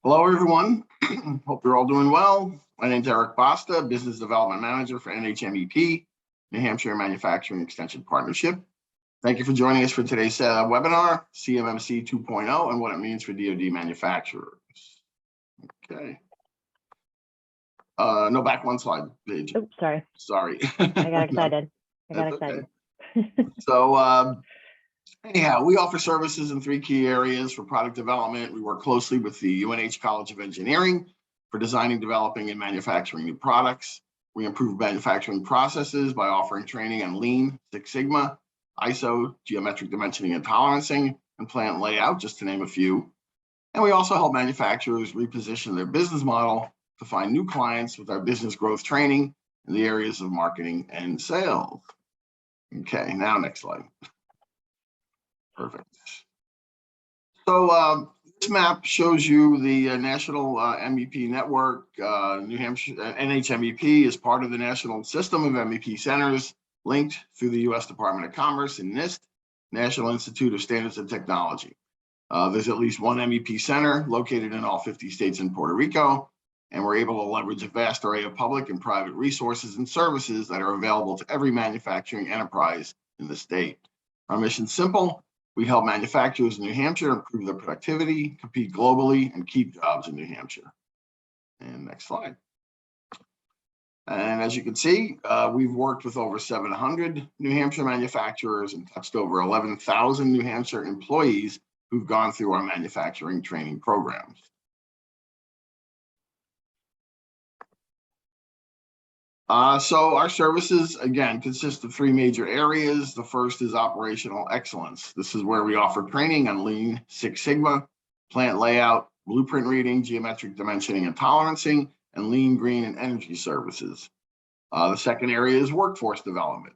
Hello, everyone. Hope you're all doing well. My name is Eric Basta, Business Development Manager for NHMEP, New Hampshire Manufacturing Extension Partnership. Thank you for joining us for today's webinar, CMMC 2.0 and what it means for DoD manufacturers. Okay. No, back one slide, Paige. Oops, sorry. Sorry. I got excited. Okay. So, anyhow, we offer services in 3 key areas for product development. We work closely with the UNH College of Engineering for designing, developing, and manufacturing new products. We improve manufacturing processes by offering training on Lean, Six Sigma, ISO, geometric dimensioning and tolerancing, and plant layout, just to name a few. And we also help manufacturers reposition their business model to find new clients with our business growth training in the areas of marketing and sales. Okay, now next slide. Perfect. So this map shows you the National MEP Network. New Hampshire NHMEP is part of the national system of MEP centers linked through the U.S. Department of Commerce and Nist, National Institute of Standards and Technology. There's at least one MEP center located in all 50 states and Puerto Rico, and we're able to leverage a vast array of public and private resources and services that are available to every manufacturing enterprise in the state. Our mission's simple. We help manufacturers in New Hampshire improve their productivity, compete globally, and keep jobs in New Hampshire. And next slide. And as you can see, we've worked with over 700 New Hampshire manufacturers and touched over 11,000 New Hampshire employees who've gone through our manufacturing training programs. So our services, again, consist of 3 major areas. The first is operational excellence. This is where we offer training on Lean Six Sigma, plant layout, blueprint reading, geometric dimensioning and tolerancing, and lean, green, and energy services. The second area is workforce development.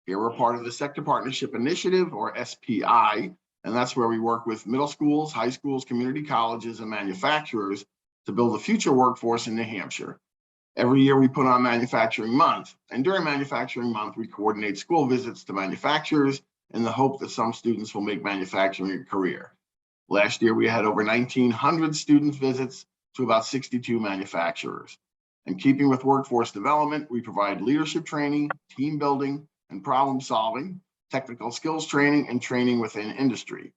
Here we're part of the Sector Partnership Initiative, or SPI, and that's where we work with middle schools, high schools, community colleges, and manufacturers to build a future workforce in New Hampshire. Every year we put on Manufacturing Month, and during Manufacturing Month, we coordinate school visits to manufacturers in the hope that some students will make manufacturing a career. Last year, we had over 1,900 student visits to about 62 manufacturers. In keeping with workforce development, we provide leadership training, team building, and problem solving, technical skills training, and training within industry.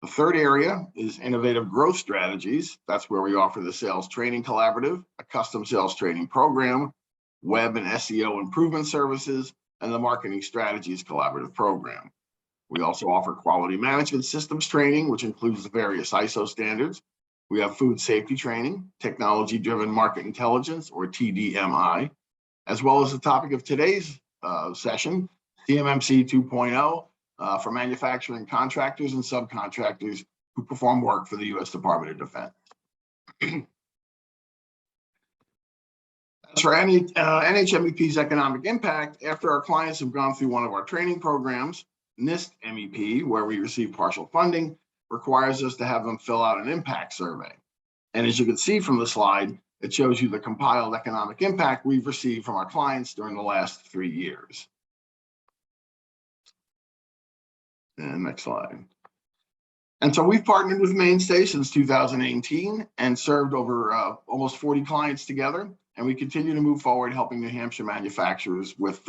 The third area is innovative growth strategies. That's where we offer the Sales Training Collaborative, a custom sales training program, web and SEO improvement services, and the Marketing Strategies Collaborative program. We also offer quality management systems training, which includes the various ISO standards. We have food safety training, technology-driven market intelligence, or TDMI, as well as the topic of today's session, CMMC 2.0, for manufacturing contractors and subcontractors who perform work for the U.S. Department of Defense. As for NHMEP's economic impact, after our clients have gone through one of our training programs, Nist MEP, where we receive partial funding, requires us to have them fill out an impact survey. And as you can see from the slide, it shows you the compiled economic impact we've received from our clients during the last 3 years. And next slide. And so we've partnered with Mainstay since 2018 and served over almost 40 clients together. And we continue to move forward, helping New Hampshire manufacturers with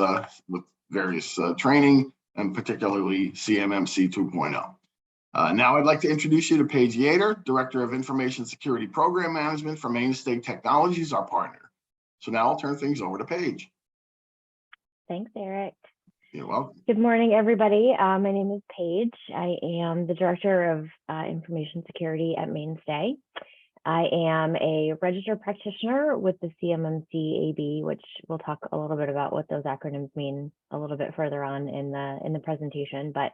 various training, and particularly CMMC 2.0. Now I'd like to introduce you to Paige Yater, Director of Information Security Program Management for Mainstay Technologies, our partner. So now I'll turn things over to Paige. Thanks, Eric. You're welcome. Good morning, everybody. My name is Paige. I am the Director of Information Security at Mainstay. I am a registered practitioner with the CMMC AB, which we'll talk a little bit about what those acronyms mean a little bit further on in the presentation. But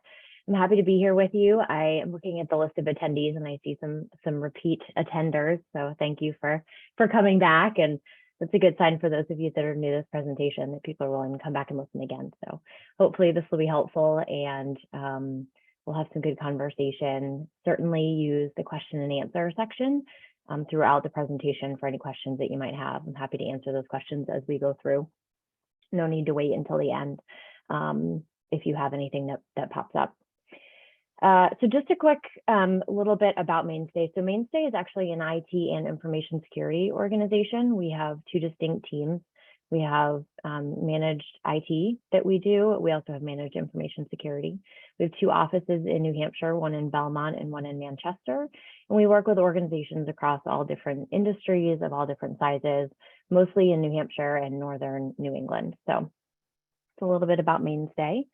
I'm happy to be here with you. I am looking at the list of attendees, and I see some repeat attenders. So thank you for coming back, and that's a good sign for those of you that are new to this presentation, that people are willing to come back and listen again. So hopefully this will be helpful, and we'll have some good conversation. Certainly use the question and answer section throughout the presentation for any questions that you might have. I'm happy to answer those questions as we go through. No need to wait until the end if you have anything that pops up. So just a quick little bit about Mainstay. So Mainstay is actually an IT and information security organization. We have two distinct teams. We have managed IT that we do. We also have managed information security. We have two offices in New Hampshire, one in Belmont and one in Manchester. And we work with organizations across all different industries of all different sizes, mostly in New Hampshire and northern New England. So it's a little bit about Mainstay.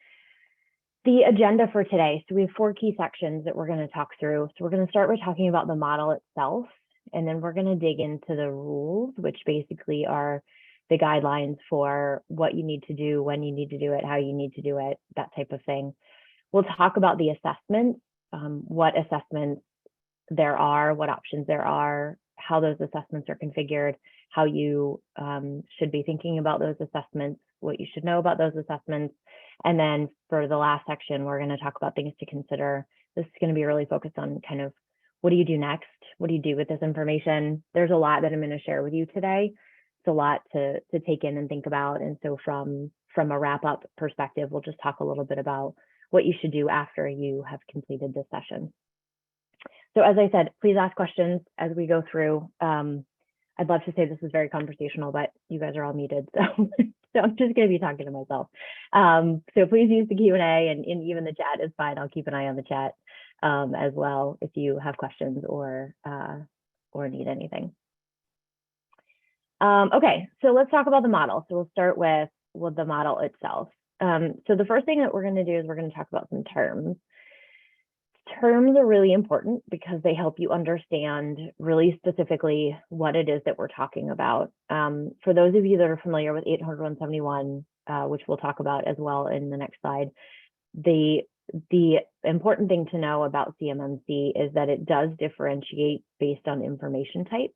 The agenda for today. So we have 4 key sections that we're going to talk through. So we're going to start by talking about the model itself, and then we're going to dig into the rules, which basically are the guidelines for what you need to do, when you need to do it, how you need to do it, that type of thing. We'll talk about the assessments, what assessments there are, what options there are, how those assessments are configured, how you should be thinking about those assessments, what you should know about those assessments. And then for the last section, we're going to talk about things to consider. This is going to be really focused on kind of what do you do next? What do you do with this information? There's a lot that I'm going to share with you today. It's a lot to take in and think about. And so from a wrap up perspective, we'll just talk a little bit about what you should do after you have completed this session. So as I said, please ask questions as we go through. I'd love to say this is very conversational, but you guys are all muted, so so I'm just going to be talking to myself. So please use the Q&A, and even the chat is fine. I'll keep an eye on the chat as well if you have questions or need anything. Okay, so let's talk about the model. So we'll start with the model itself. So the first thing that we're going to do is we're going to talk about some terms. Terms are really important because they help you understand really specifically what it is that we're talking about. For those of you that are familiar with 800-171, which we'll talk about as well in the next slide, the important thing to know about CMMC is that it does differentiate based on information type.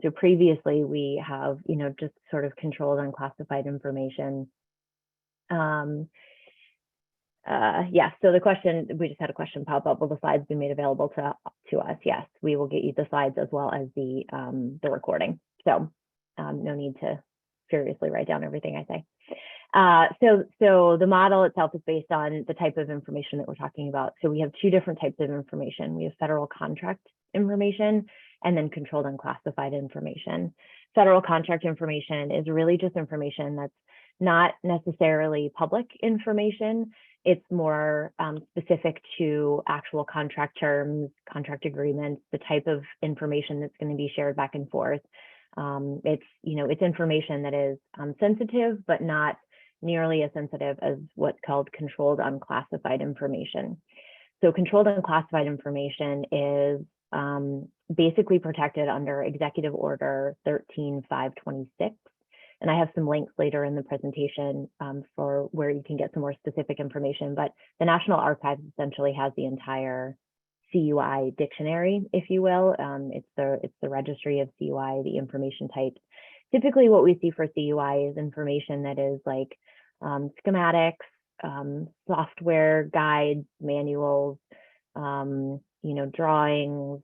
So previously we have, just sort of controlled unclassified information. Yes, so the question, we just had a question pop up, will the slides be made available to us? Yes, we will get you the slides as well as the recording. So no need to furiously write down everything I say. So the model itself is based on the type of information that we're talking about. So we have 2 different types of information. We have federal contract information and then controlled unclassified information. Federal contract information is really just information that's not necessarily public information. It's more specific to actual contract terms, contract agreements, the type of information that's going to be shared back and forth. It's information that is sensitive, but not nearly as sensitive as what's called controlled unclassified information. So controlled unclassified information is basically protected under Executive Order 13526. And I have some links later in the presentation for where you can get some more specific information, but the National Archives essentially has the entire CUI dictionary, if you will. It's the registry of CUI, the information types. Typically what we see for CUI is information that is like schematics, software guides, manuals, drawings,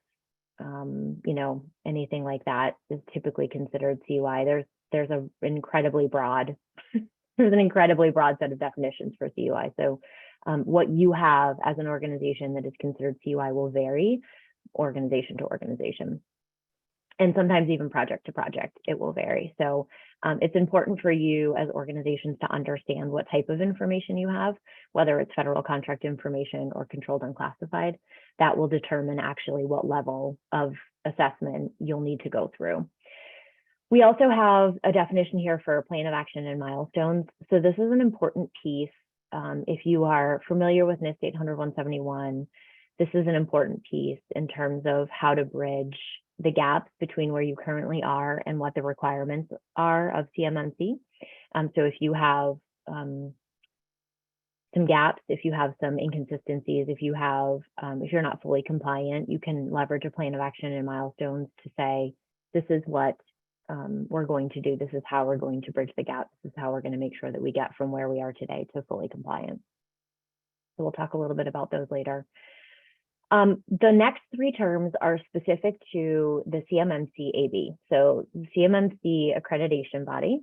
anything like that is typically considered CUI. There's an incredibly broad set of definitions for CUI. So what you have as an organization that is considered CUI will vary organization to organization. And sometimes even project to project, it will vary. So it's important for you as organizations to understand what type of information you have, whether it's federal contract information or controlled unclassified. That will determine actually what level of assessment you'll need to go through. We also have a definition here for plan of action and milestones. So this is an important piece. If you are familiar with Nist 800-171, this is an important piece in terms of how to bridge the gaps between where you currently are and what the requirements are of CMMC. So if you have some gaps, if you have some inconsistencies, if you're not fully compliant, you can leverage a plan of action and milestones to say, this is what we're going to do. This is how we're going to bridge the gap. This is how we're going to make sure that we get from where we are today to fully compliant. So we'll talk a little bit about those later. The next 3 terms are specific to the CMMC AB. So the CMMC accreditation body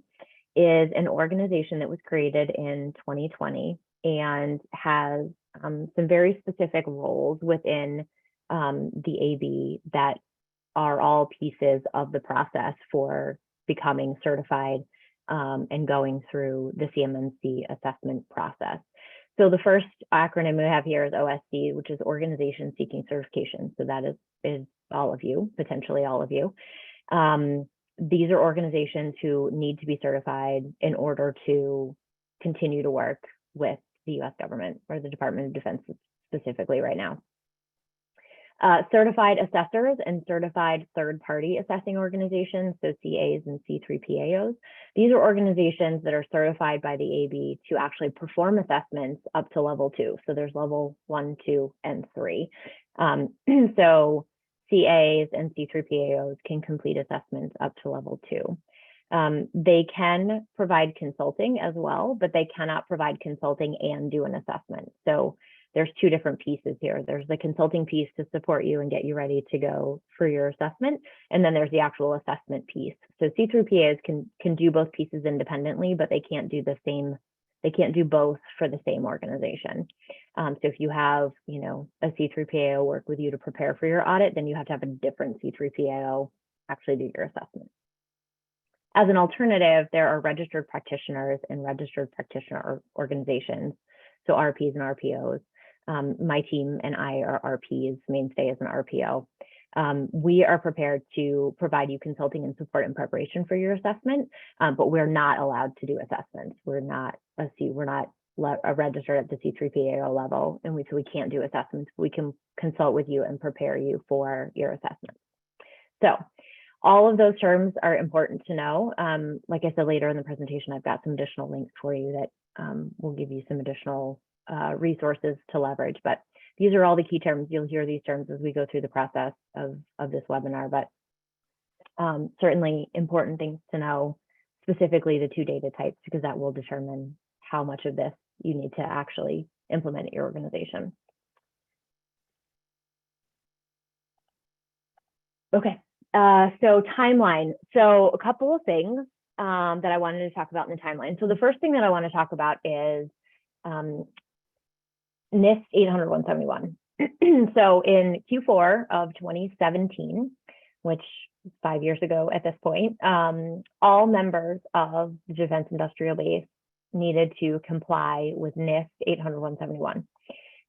is an organization that was created in 2020 and has some very specific roles within the AB that are all pieces of the process for becoming certified and going through the CMMC assessment process. So the first acronym we have here is OSC, which is Organization Seeking Certification. So that is all of you, potentially all of you. These are organizations who need to be certified in order to continue to work with the US government or the Department of Defense specifically right now. Certified assessors and certified third-party assessing organizations, so CAs and C3PAOs. These are organizations that are certified by the AB to actually perform assessments up to level 2. So there's level 1, 2, and 3. So CAs and C3PAOs can complete assessments up to level 2. They can provide consulting as well, but they cannot provide consulting and do an assessment. So there's two different pieces here. There's the consulting piece to support you and get you ready to go for your assessment. And then there's the actual assessment piece. So C3PAs can do both pieces independently, but they can't do the same. They can't do both for the same organization. So if you have, a C3PAO work with you to prepare for your audit, then you have to have a different C3PAO actually do your assessment. As an alternative, there are registered practitioners and registered practitioner organizations, so RPs and RPOs. My team and I are RPs, Mainstay is an RPO. We are prepared to provide you consulting and support in preparation for your assessment, but we're not allowed to do assessments. We're not registered at the C3PAO level, and so we can't do assessments. We can consult with you and prepare you for your assessment. So all of those terms are important to know. Like I said, later in the presentation, I've got some additional links for you that will give you some additional resources to leverage, but these are all the key terms. You'll hear these terms as we go through the process of this webinar, but certainly important things to know, specifically the 2 data types, because that will determine how much of this you need to actually implement at your organization. Okay, so timeline. So a couple of things that I wanted to talk about in the timeline. So the first thing that I want to talk about is Nist 800-171. So in Q4 of 2017, which is 5 years ago at this point, all members of the defense industrial base needed to comply with Nist 800-171.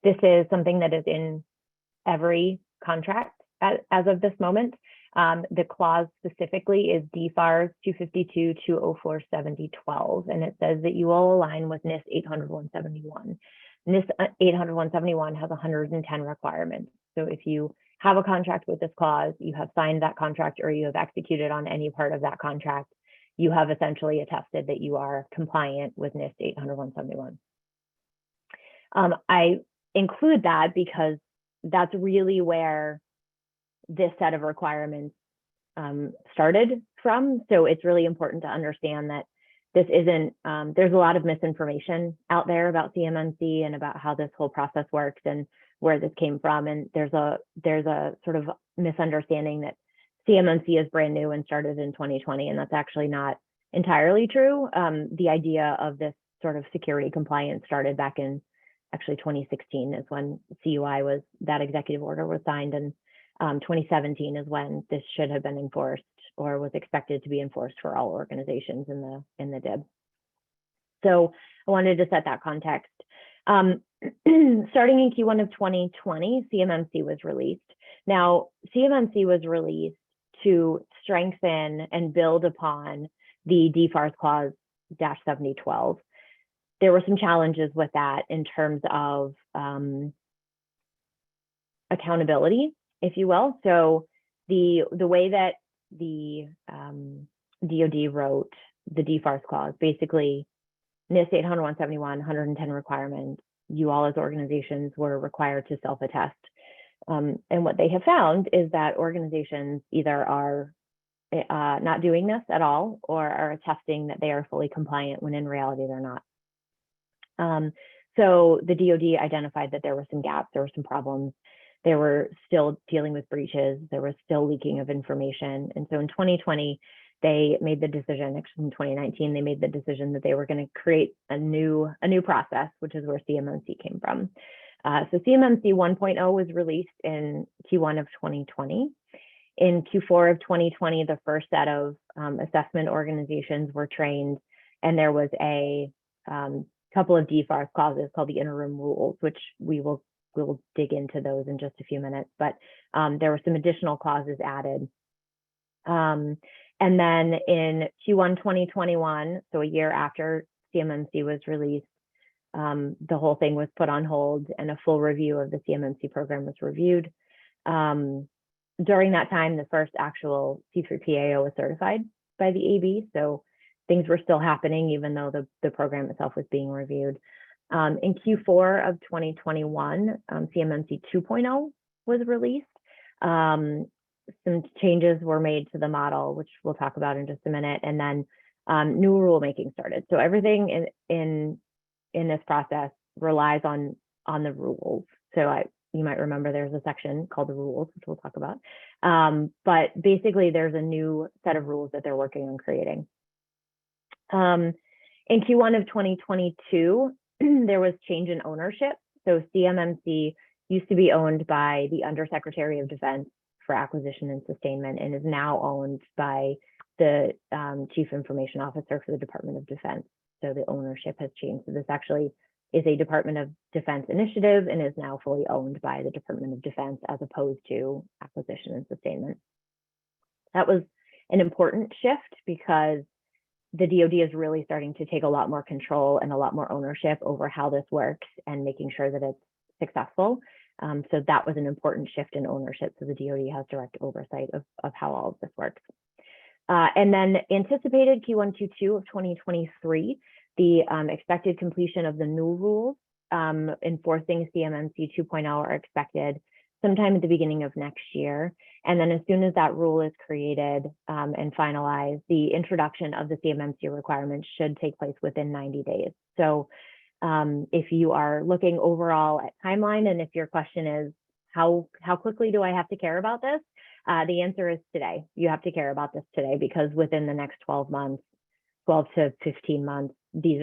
This is something that is in every contract as of this moment. The clause specifically is DFARS 252-204-7012, and it says that you will align with Nist 800-171. Nist 800-171 has 110 requirements. So if you have a contract with this clause, you have signed that contract, or you have executed on any part of that contract, you have essentially attested that you are compliant with Nist 800-171. I include that because that's really where this set of requirements started from. So it's really important to understand that this isn't, there's a lot of misinformation out there about CMMC and about how this whole process works and where this came from. And there's a sort of misunderstanding that CMMC is brand new and started in 2020, and that's actually not entirely true. The idea of this sort of security compliance started back in actually 2016 is when CUI was, that executive order was signed, and 2017 is when this should have been enforced or was expected to be enforced for all organizations in the DIB. So I wanted to set that context. Starting in Q1 of 2020, CMMC was released. Now, CMMC was released to strengthen and build upon the DFARS clause -7012. There were some challenges with that in terms of accountability, if you will. So the way that the DoD wrote the DFARS clause, basically NIST 800-171, 110 requirements, you all as organizations were required to self-attest. And what they have found is that organizations either are not doing this at all or are attesting that they are fully compliant when in reality they're not. So the DoD identified that there were some gaps, there were some problems. They were still dealing with breaches. There was still leaking of information. And so in 2020, they made the decision, actually in 2019, they made the decision that they were going to create a new process, which is where CMMC came from. So CMMC 1.0 was released in Q1 of 2020. In Q4 of 2020, the first set of assessment organizations were trained, and there was a couple of DFARS clauses called the Interim Rules, which we'll dig into those in just a few minutes. But there were some additional clauses added. And then in Q1 2021, so a year after CMMC was released, the whole thing was put on hold and a full review of the CMMC program was reviewed. During that time, the first actual C3PAO was certified by the AB. So things were still happening, even though the program itself was being reviewed. In Q4 of 2021, CMMC 2.0 was released. Some changes were made to the model, which we'll talk about in just a minute. And then new rulemaking started. So everything in this process relies on the rules. So you might remember there's a section called the rules, which we'll talk about. But basically, there's a new set of rules that they're working on creating. In Q1 of 2022, there was change in ownership. So CMMC used to be owned by the Undersecretary of Defense for Acquisition and Sustainment and is now owned by the Chief Information Officer for the Department of Defense. So the ownership has changed. So this actually is a Department of Defense initiative and is now fully owned by the Department of Defense as opposed to Acquisition and Sustainment. That was an important shift because the DoD is really starting to take a lot more control and a lot more ownership over how this works and making sure that it's successful. So that was an important shift in ownership. So the DoD has direct oversight of how all of this works. And then anticipated Q1, Q2 of 2023, the expected completion of the new rules enforcing CMMC 2.0 are expected sometime at the beginning of next year. And then as soon as that rule is created and finalized, the introduction of the CMMC requirements should take place within 90 days. So if you are looking overall at timeline, and if your question is, how quickly do I have to care about this? The answer is today. You have to care about this today because within the next 12 months, 12 to 15 months, these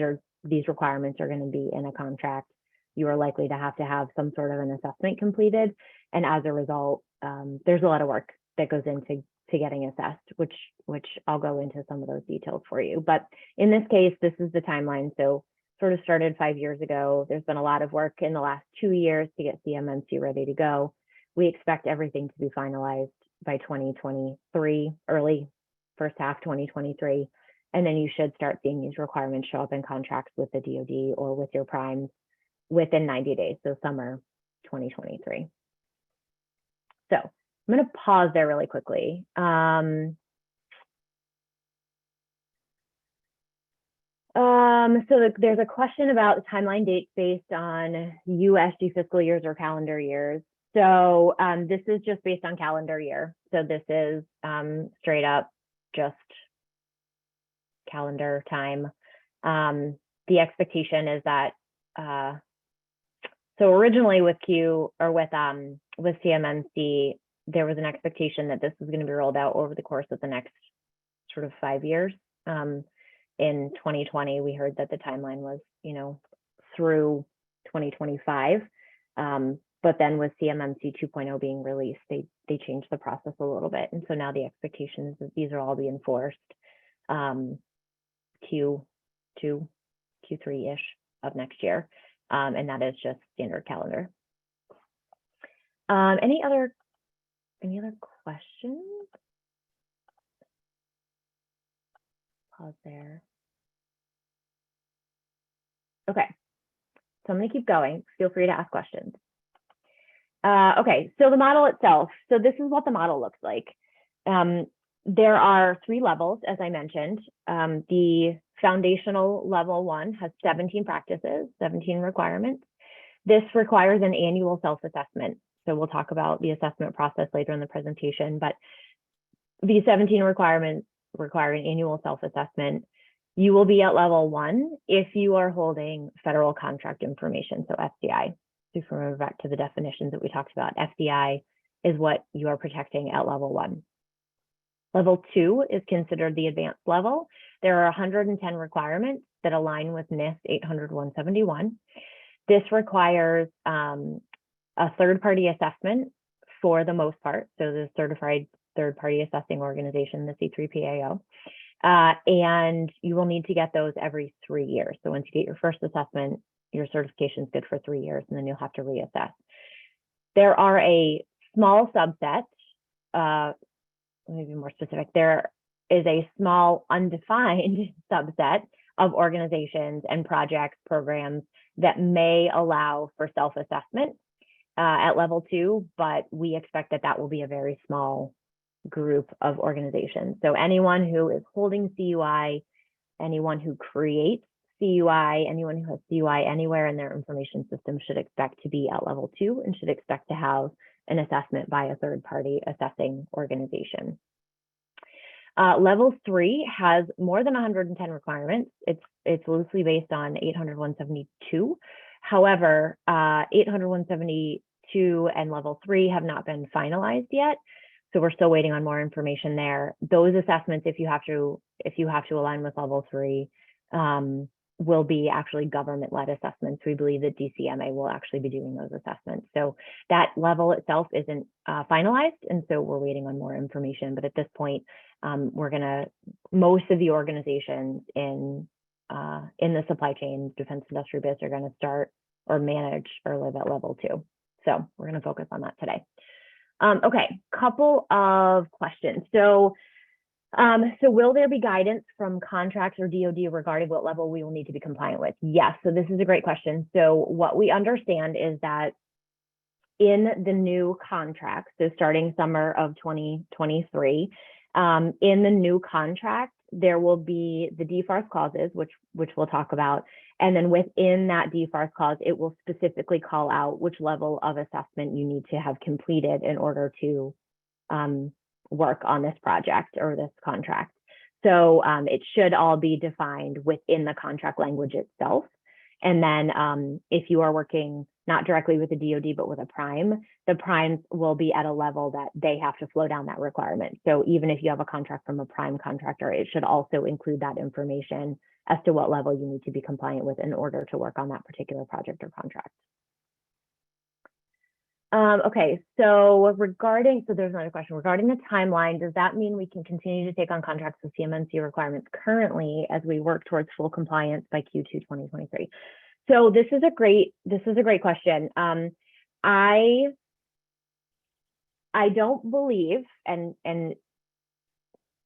requirements are going to be in a contract. You are likely to have some sort of an assessment completed. And as a result, there's a lot of work that goes into getting assessed, which I'll go into some of those details for you. But in this case, this is the timeline. So sort of started 5 years ago. There's been a lot of work in the last 2 years to get CMMC ready to go. We expect everything to be finalized by 2023, early first half 2023. And then you should start seeing these requirements show up in contracts with the DoD or with your primes within 90 days, so summer 2023. So I'm going to pause there really quickly. So there's a question about timeline dates based on USG fiscal years or calendar years. So this is just based on calendar year. So this is straight up just calendar time. The expectation is that so originally with CMMC, there was an expectation that this was going to be rolled out over the course of the next sort of 5 years. In 2020, we heard that the timeline was, through 2025. But then with CMMC 2.0 being released, they changed the process a little bit. And so now the expectation is that these are all be enforced Q2, Q3-ish of next year. And that is just standard calendar. Any other questions? Pause there. Okay, so I'm going to keep going. Feel free to ask questions. Okay, so the model itself. So this is what the model looks like. There are 3 levels, as I mentioned. The foundational level 1 has 17 practices, 17 requirements. This requires an annual self-assessment. So we'll talk about the assessment process later in the presentation, but these 17 requirements require an annual self-assessment. You will be at level 1 if you are holding federal contract information, so FCI. So if you remember back to the definitions that we talked about, FCI is what you are protecting at level 1. Level 2 is considered the advanced level. There are 110 requirements that align with Nist 800-171. This requires a third-party assessment for the most part, so the certified third-party assessing organization, the C3PAO, and you will need to get those every 3 years. So once you get your first assessment, your certification is good for 3 years, and then you'll have to reassess. There are a small subset, let me be more specific, there is a small undefined subset of organizations and projects, programs that may allow for self-assessment at level 2, but we expect that that will be a very small group of organizations. So anyone who is holding CUI, anyone who creates CUI, anyone who has CUI anywhere in their information system should expect to be at level 2 and should expect to have an assessment by a third-party assessing organization. Level 3 has more than 110 requirements. It's loosely based on 800-172. However, 800-172 and level 3 have not been finalized yet. So we're still waiting on more information there. Those assessments, if you have to align with level 3, will be actually government-led assessments. We believe that DCMA will actually be doing those assessments. So that level itself isn't finalized, and so we're waiting on more information. But at this point, most of the organizations in the supply chain, defense industry base, are going to start or manage or live at level 2. So we're going to focus on that today. Okay, couple of questions. So will there be guidance from contracts or DoD regarding what level we will need to be compliant with? Yes, so this is a great question. So what we understand is that in the new contract, so starting summer of 2023, in the new contract, there will be the DFARS clauses, which we'll talk about. And then within that DFARS clause, it will specifically call out which level of assessment you need to have completed in order to work on this project or this contract. So it should all be defined within the contract language itself. And then if you are working not directly with the DoD, but with a prime, the primes will be at a level that they have to flow down that requirement. So even if you have a contract from a prime contractor, it should also include that information as to what level you need to be compliant with in order to work on that particular project or contract. Okay, so there's another question regarding the timeline. Does that mean we can continue to take on contracts with CMMC requirements currently as we work towards full compliance by Q2 2023? So this is a great question. I don't believe, and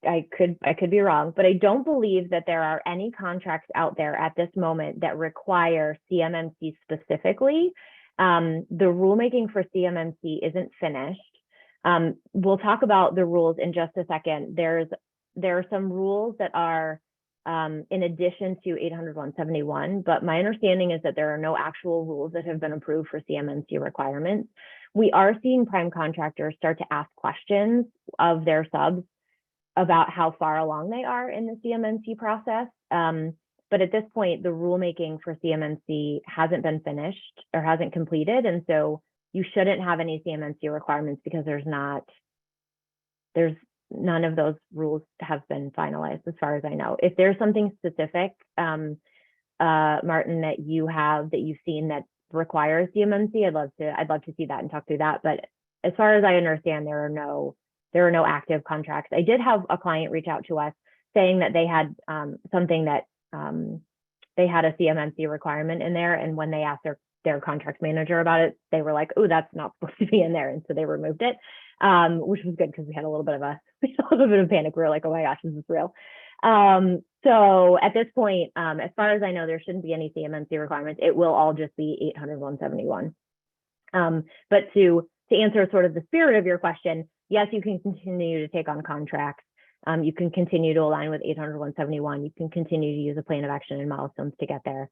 I could be wrong, but I don't believe that there are any contracts out there at this moment that require CMMC specifically. The rulemaking for CMMC isn't finished. We'll talk about the rules in just a second. There are some rules that are in addition to 800-171, but my understanding is that there are no actual rules that have been approved for CMMC requirements. We are seeing prime contractors start to ask questions of their subs about how far along they are in the CMMC process. But at this point, the rulemaking for CMMC hasn't been finished or hasn't completed. And so you shouldn't have any CMMC requirements because none of those rules have been finalized as far as I know. If there's something specific, Martin, that you've seen that requires CMMC, I'd love to see that and talk through that. But as far as I understand, there are no active contracts. I did have a client reach out to us saying that they had something that they had a CMMC requirement in there, and when they asked their contract manager about it, they were like, "Oh, that's not supposed to be in there," and so they removed it, which was good because we had a little bit of panic. We were like, "Oh my gosh, is this real?" So at this point, as far as I know, there shouldn't be any CMMC requirements. It will all just be 800-171. But to answer sort of the spirit of your question, yes, you can continue to take on contracts. You can continue to align with 800-171. You can continue to use a plan of action and milestones to get there.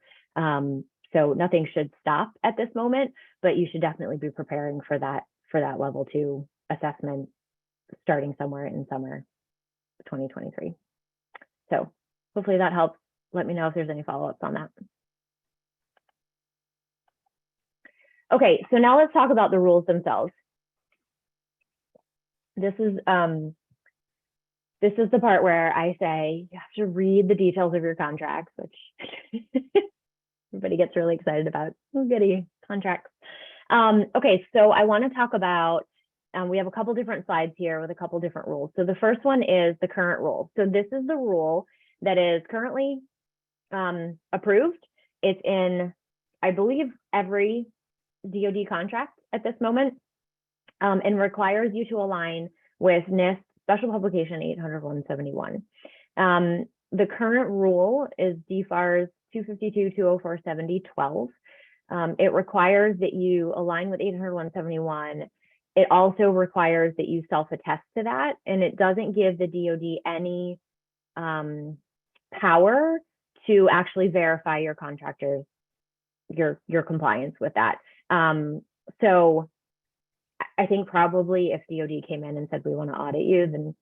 So nothing should stop at this moment, but you should definitely be preparing for that level 2 assessment starting somewhere in summer 2023. So hopefully that helps. Let me know if there's any follow-ups on that. Okay, so now let's talk about the rules themselves. This is the part where I say you have to read the details of your contracts, which Everybody gets really excited about goody contracts. Okay, so I want to talk about, we have a couple different slides here with a couple different rules. So the first one is the current rule. So this is the rule that is currently approved. It's in, I believe, every DoD contract at this moment, and requires you to align with Nist Special Publication 800-171. The current rule is DFARS 252-204-70-12. It requires that you align with 800-171. It also requires that you self-attest to that, and it doesn't give the DoD any power to actually verify your contractors, your compliance with that. So I think probably if DoD came in and said, we want to audit you, then,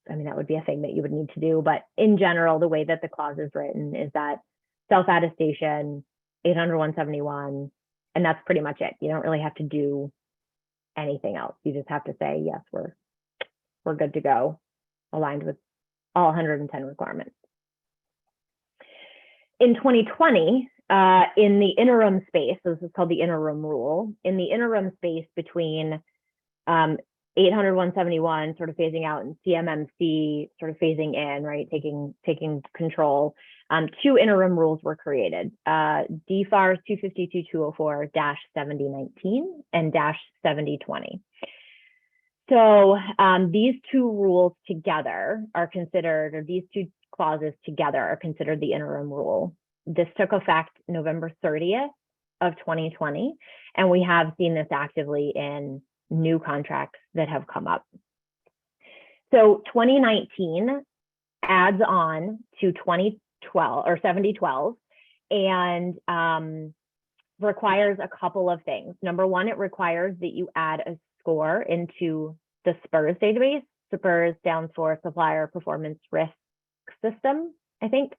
I mean, that would be a thing that you would need to do. But in general, the way that the clause is written is that self-attestation, 800-171, and that's pretty much it. You don't really have to do anything else. You just have to say, yes, we're good to go, aligned with all 110 requirements. In 2020, in the interim space, so this is called the interim rule, in the interim space between 800-171 sort of phasing out and Cmmc sort of phasing in, right, taking control, two interim rules were created, DFARS 252-204-7019 and -7020. So these two rules together are considered, or these two clauses together are considered the interim rule. This took effect November 30th of 2020, and we have seen this actively in new contracts that have come up. So 2019 adds on to 2012 or 7012 and requires a couple of things. Number one, it requires that you add a score into the SPRS database. SPRS stands for Supplier Performance Risk System, I think.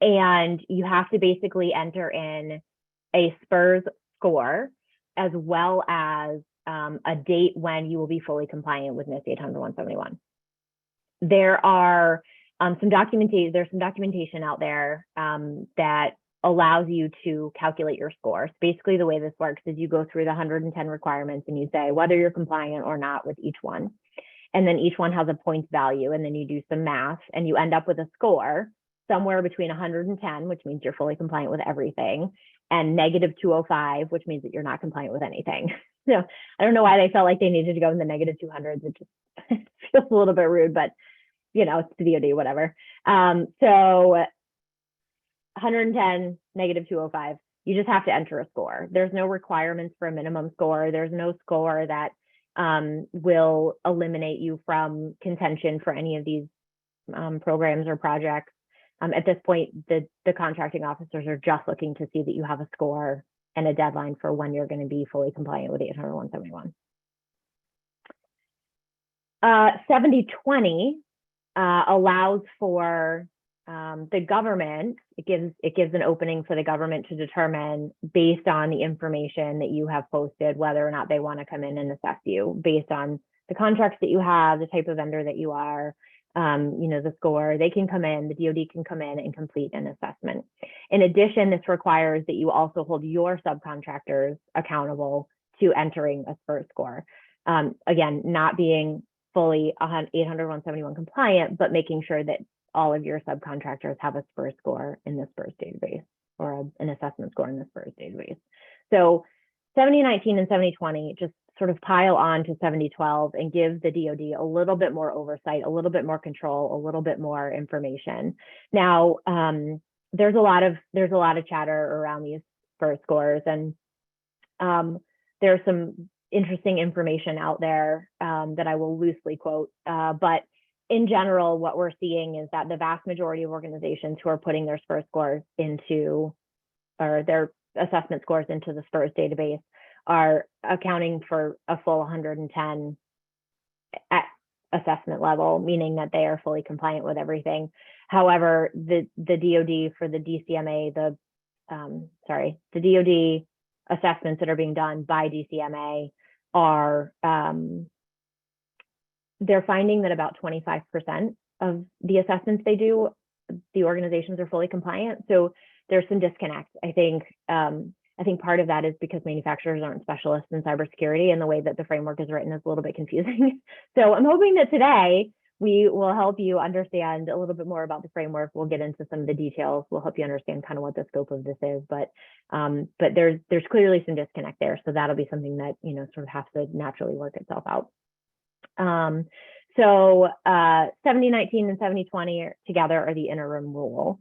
And you have to basically enter in a SPRS score as well as a date when you will be fully compliant with Nist 800-171. There are some documentation out there that allows you to calculate your score. So basically, the way this works is you go through the 110 requirements and you say whether you're compliant or not with each one. And then each one has a points value, and then you do some math and you end up with a score somewhere between 110, which means you're fully compliant with everything, and -205, which means that you're not compliant with anything. So I don't know why they felt like they needed to go in the -200s. It just feels a little bit rude, but you know, it's the DoD, whatever. So 110, -205, you just have to enter a score. There's no requirements for a minimum score. There's no score that will eliminate you from contention for any of these programs or projects. At this point, the contracting officers are just looking to see that you have a score and a deadline for when you're going to be fully compliant with 800-171. 7020 allows for the government. It gives an opening for the government to determine, based on the information that you have posted, whether or not they want to come in and assess you based on the contracts that you have, the type of vendor that you are, you know, the score. They can come in, the DoD can come in and complete an assessment. In addition, this requires that you also hold your subcontractors accountable to entering a SPRS score. Again, not being fully 800-171 compliant, but making sure that all of your subcontractors have a SPRS score in the SPRS database, or an assessment score in the SPRS database. So 7019 and 7020 just sort of pile on to 7012 and give the DoD a little bit more oversight, a little bit more control, a little bit more information. Now, there's a lot of chatter around these SPRS scores, and there's some interesting information out there that I will loosely quote, but in general, what we're seeing is that the vast majority of organizations who are putting their SPRS scores into, or their assessment scores into the SPRS database, are accounting for a full 110 at assessment level, meaning that they are fully compliant with everything. However, the DoD for the DCMA, the DoD assessments that are being done by DCMA are, they're finding that about 25% of the assessments they do, the organizations are fully compliant. So there's some disconnect. I think part of that is because manufacturers aren't specialists in cybersecurity, and the way that the framework is written is a little bit confusing. So I'm hoping that today we will help you understand a little bit more about the framework. We'll get into some of the details. We'll help you understand kind of what the scope of this is, but there's clearly some disconnect there. So that'll be something that, you know, sort of has to naturally work itself out. So 7019 and 7020 together are the interim rule.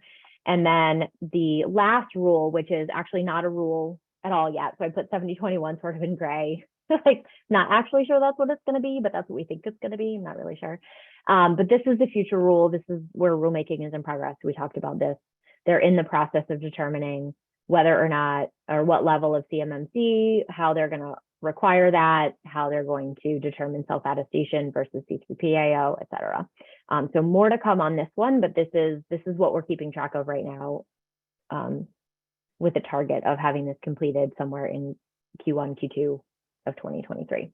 And then the last rule, which is actually not a rule at all yet. So I put 7021 sort of in gray. Like, not actually sure that's what it's going to be, but that's what we think it's going to be. I'm not really sure. But this is the future rule. This is where rulemaking is in progress. We talked about this. They're in the process of determining whether or not, or what level of CMMC, how they're going to require that, how they're going to determine self-attestation versus C3PAO, et cetera. So more to come on this one, but this is what we're keeping track of right now, with the target of having this completed somewhere in Q1, Q2 of 2023.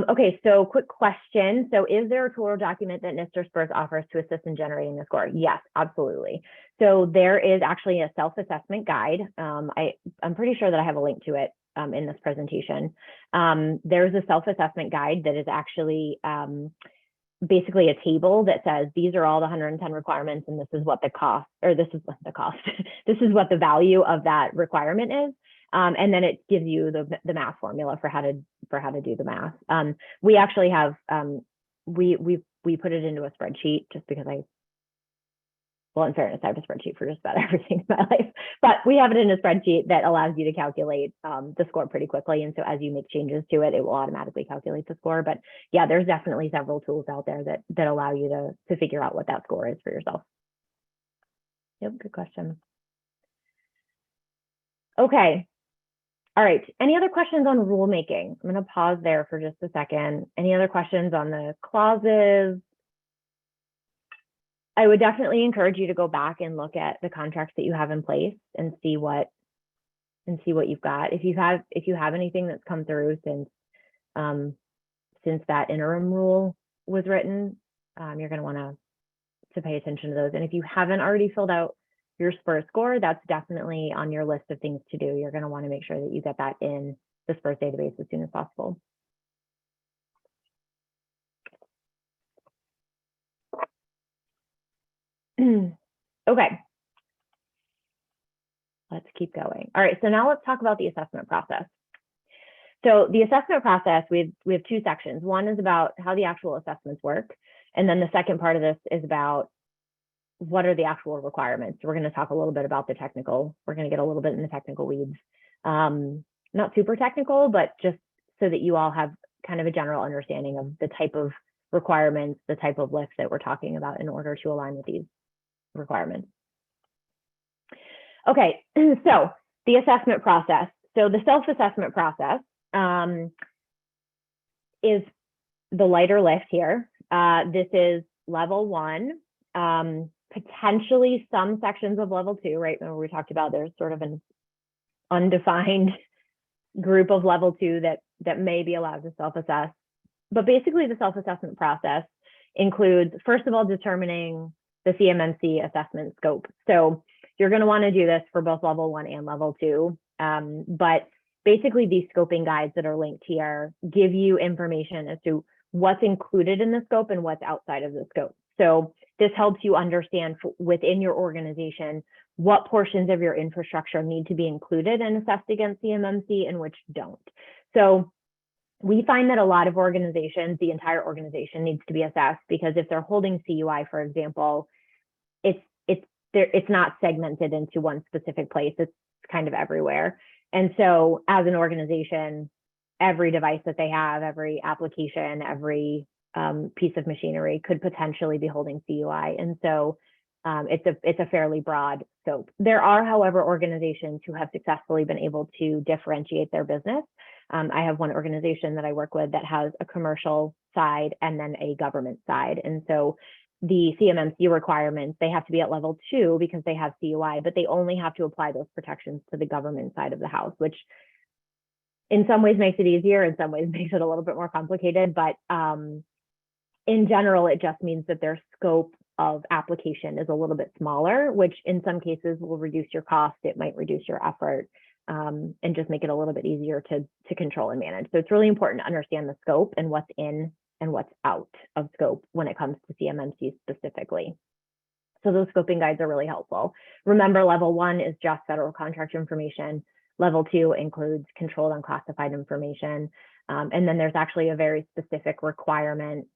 Okay, so quick question. So is there a tool or document that Nist or SPURS offers to assist in generating a score? Yes, absolutely. So there is actually a self-assessment guide. I'm pretty sure that I have a link to it in this presentation. There's a self-assessment guide that is actually basically a table that says these are all the 110 requirements, and this is what the cost, or this is the cost, this is what the value of that requirement is. And then it gives you the math formula for how to do the math. We actually have we put it into a spreadsheet just because well, in fairness, I have a spreadsheet for just about everything in my life, but we have it in a spreadsheet that allows you to calculate the score pretty quickly. And so as you make changes to it, it will automatically calculate the score. But yeah, there's definitely several tools out there that allow you to figure out what that score is for yourself. Yep, good question. Okay. All right, any other questions on rulemaking? I'm gonna pause there for just a second. Any other questions on the clauses? I would definitely encourage you to go back and look at the contracts that you have in place and see what you've got. If you have anything that's come through since that interim rule was written, you're gonna wanna pay attention to those. And if you haven't already filled out your SPURS score, that's definitely on your list of things to do. You're going to want to make sure that you get that in the SPURS database as soon as possible. Okay. Let's keep going. All right, so now let's talk about the assessment process. So the assessment process, we have two sections. One is about how the actual assessments work. And then the second part of this is about what are the actual requirements. We're going to talk a little bit about the technical. We're going to get a little bit in the technical weeds. Not super technical, but just so that you all have kind of a general understanding of the type of requirements, the type of list that we're talking about in order to align with these requirements. Okay, so the assessment process. So the self-assessment process is the lighter lift here. This is level 1. Potentially some sections of level 2, right? Remember we talked about there's sort of an undefined group of level 2 that may be allowed to self-assess. But basically the self-assessment process includes, first of all, determining the CMMC assessment scope. So you're going to want to do this for both level 1 and level 2. But basically these scoping guides that are linked here give you information as to what's included in the scope and what's outside of the scope. So this helps you understand within your organization what portions of your infrastructure need to be included and assessed against CMMC and which don't. So we find that a lot of organizations, the entire organization needs to be assessed, because if they're holding CUI, for example, it's not segmented into one specific place. It's kind of everywhere. And so as an organization, every device that they have, every application, every piece of machinery could potentially be holding CUI. And so it's a fairly broad scope. There are, however, organizations who have successfully been able to differentiate their business. I have one organization that I work with that has a commercial side and then a government side. And so the CMMC requirements, they have to be at level 2 because they have CUI, but they only have to apply those protections to the government side of the house, which in some ways makes it easier, in some ways makes it a little bit more complicated. But in general, it just means that their scope of application is a little bit smaller, which in some cases will reduce your cost. It might reduce your effort, and just make it a little bit easier to control and manage. So it's really important to understand the scope and what's in and what's out of scope when it comes to CMMC specifically. So those scoping guides are really helpful. Remember, level 1 is just federal contract information. Level 2 includes controlled unclassified information. And then there's actually a very specific requirement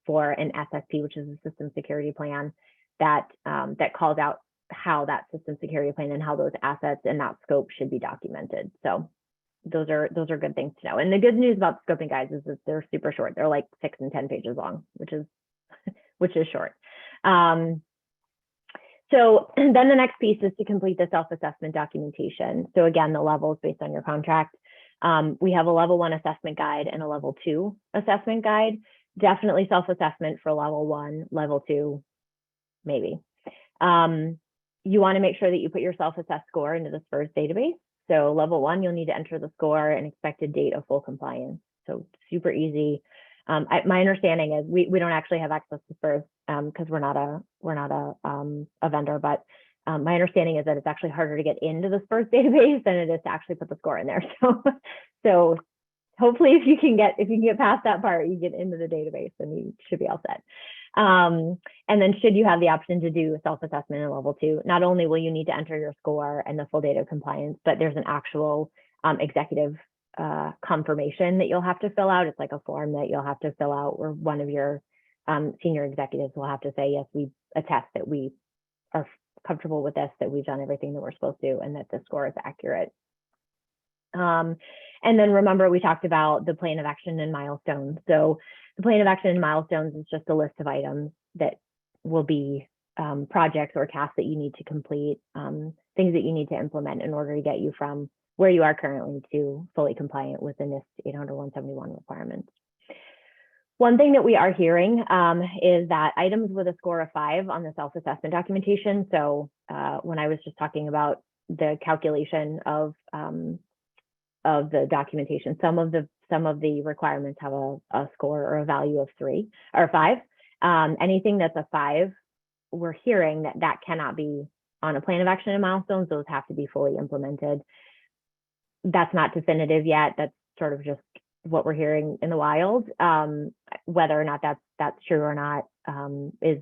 for an SSP, which is a system security plan, that calls out how that system security plan and how those assets and that scope should be documented. So those are good things to know. And the good news about scoping guides is that they're super short. They're like 6 and 10 pages long, which is short. So then the next piece is to complete the self-assessment documentation. So again, the levels based on your contract. We have a level 1 assessment guide and a level 2 assessment guide. Definitely self-assessment for level 1, level 2, maybe. You want to make sure that you put your self-assessed score into the SPRS database. So level 1, you'll need to enter the score and expected date of full compliance. So super easy. My understanding is we don't actually have access to SPRS because we're not a vendor, but my understanding is that it's actually harder to get into the SPRS database than it is to actually put the score in there. So hopefully if you can get past that part, you get into the database and you should be all set. And then should you have the option to do a self-assessment in level 2, not only will you need to enter your score and the full date of compliance, but there's an actual executive confirmation that you'll have to fill out. It's like a form that you'll have to fill out where one of your senior executives will have to say, yes, we attest that we are comfortable with this, that we've done everything that we're supposed to, and that the score is accurate. And then remember, we talked about the plan of action and milestones. So the plan of action and milestones is just a list of items that will be projects or tasks that you need to complete, things that you need to implement in order to get you from where you are currently to fully compliant with the Nist 800-171 requirements. One thing that we are hearing is that items with a score of 5 on the self-assessment documentation. So when I was just talking about the calculation of the documentation, some of the requirements have a score or a value of 3 or 5. Anything that's a 5, we're hearing that cannot be on a plan of action and milestones. Those have to be fully implemented. That's not definitive yet. That's sort of just what we're hearing in the wild. Whether or not that's true or not is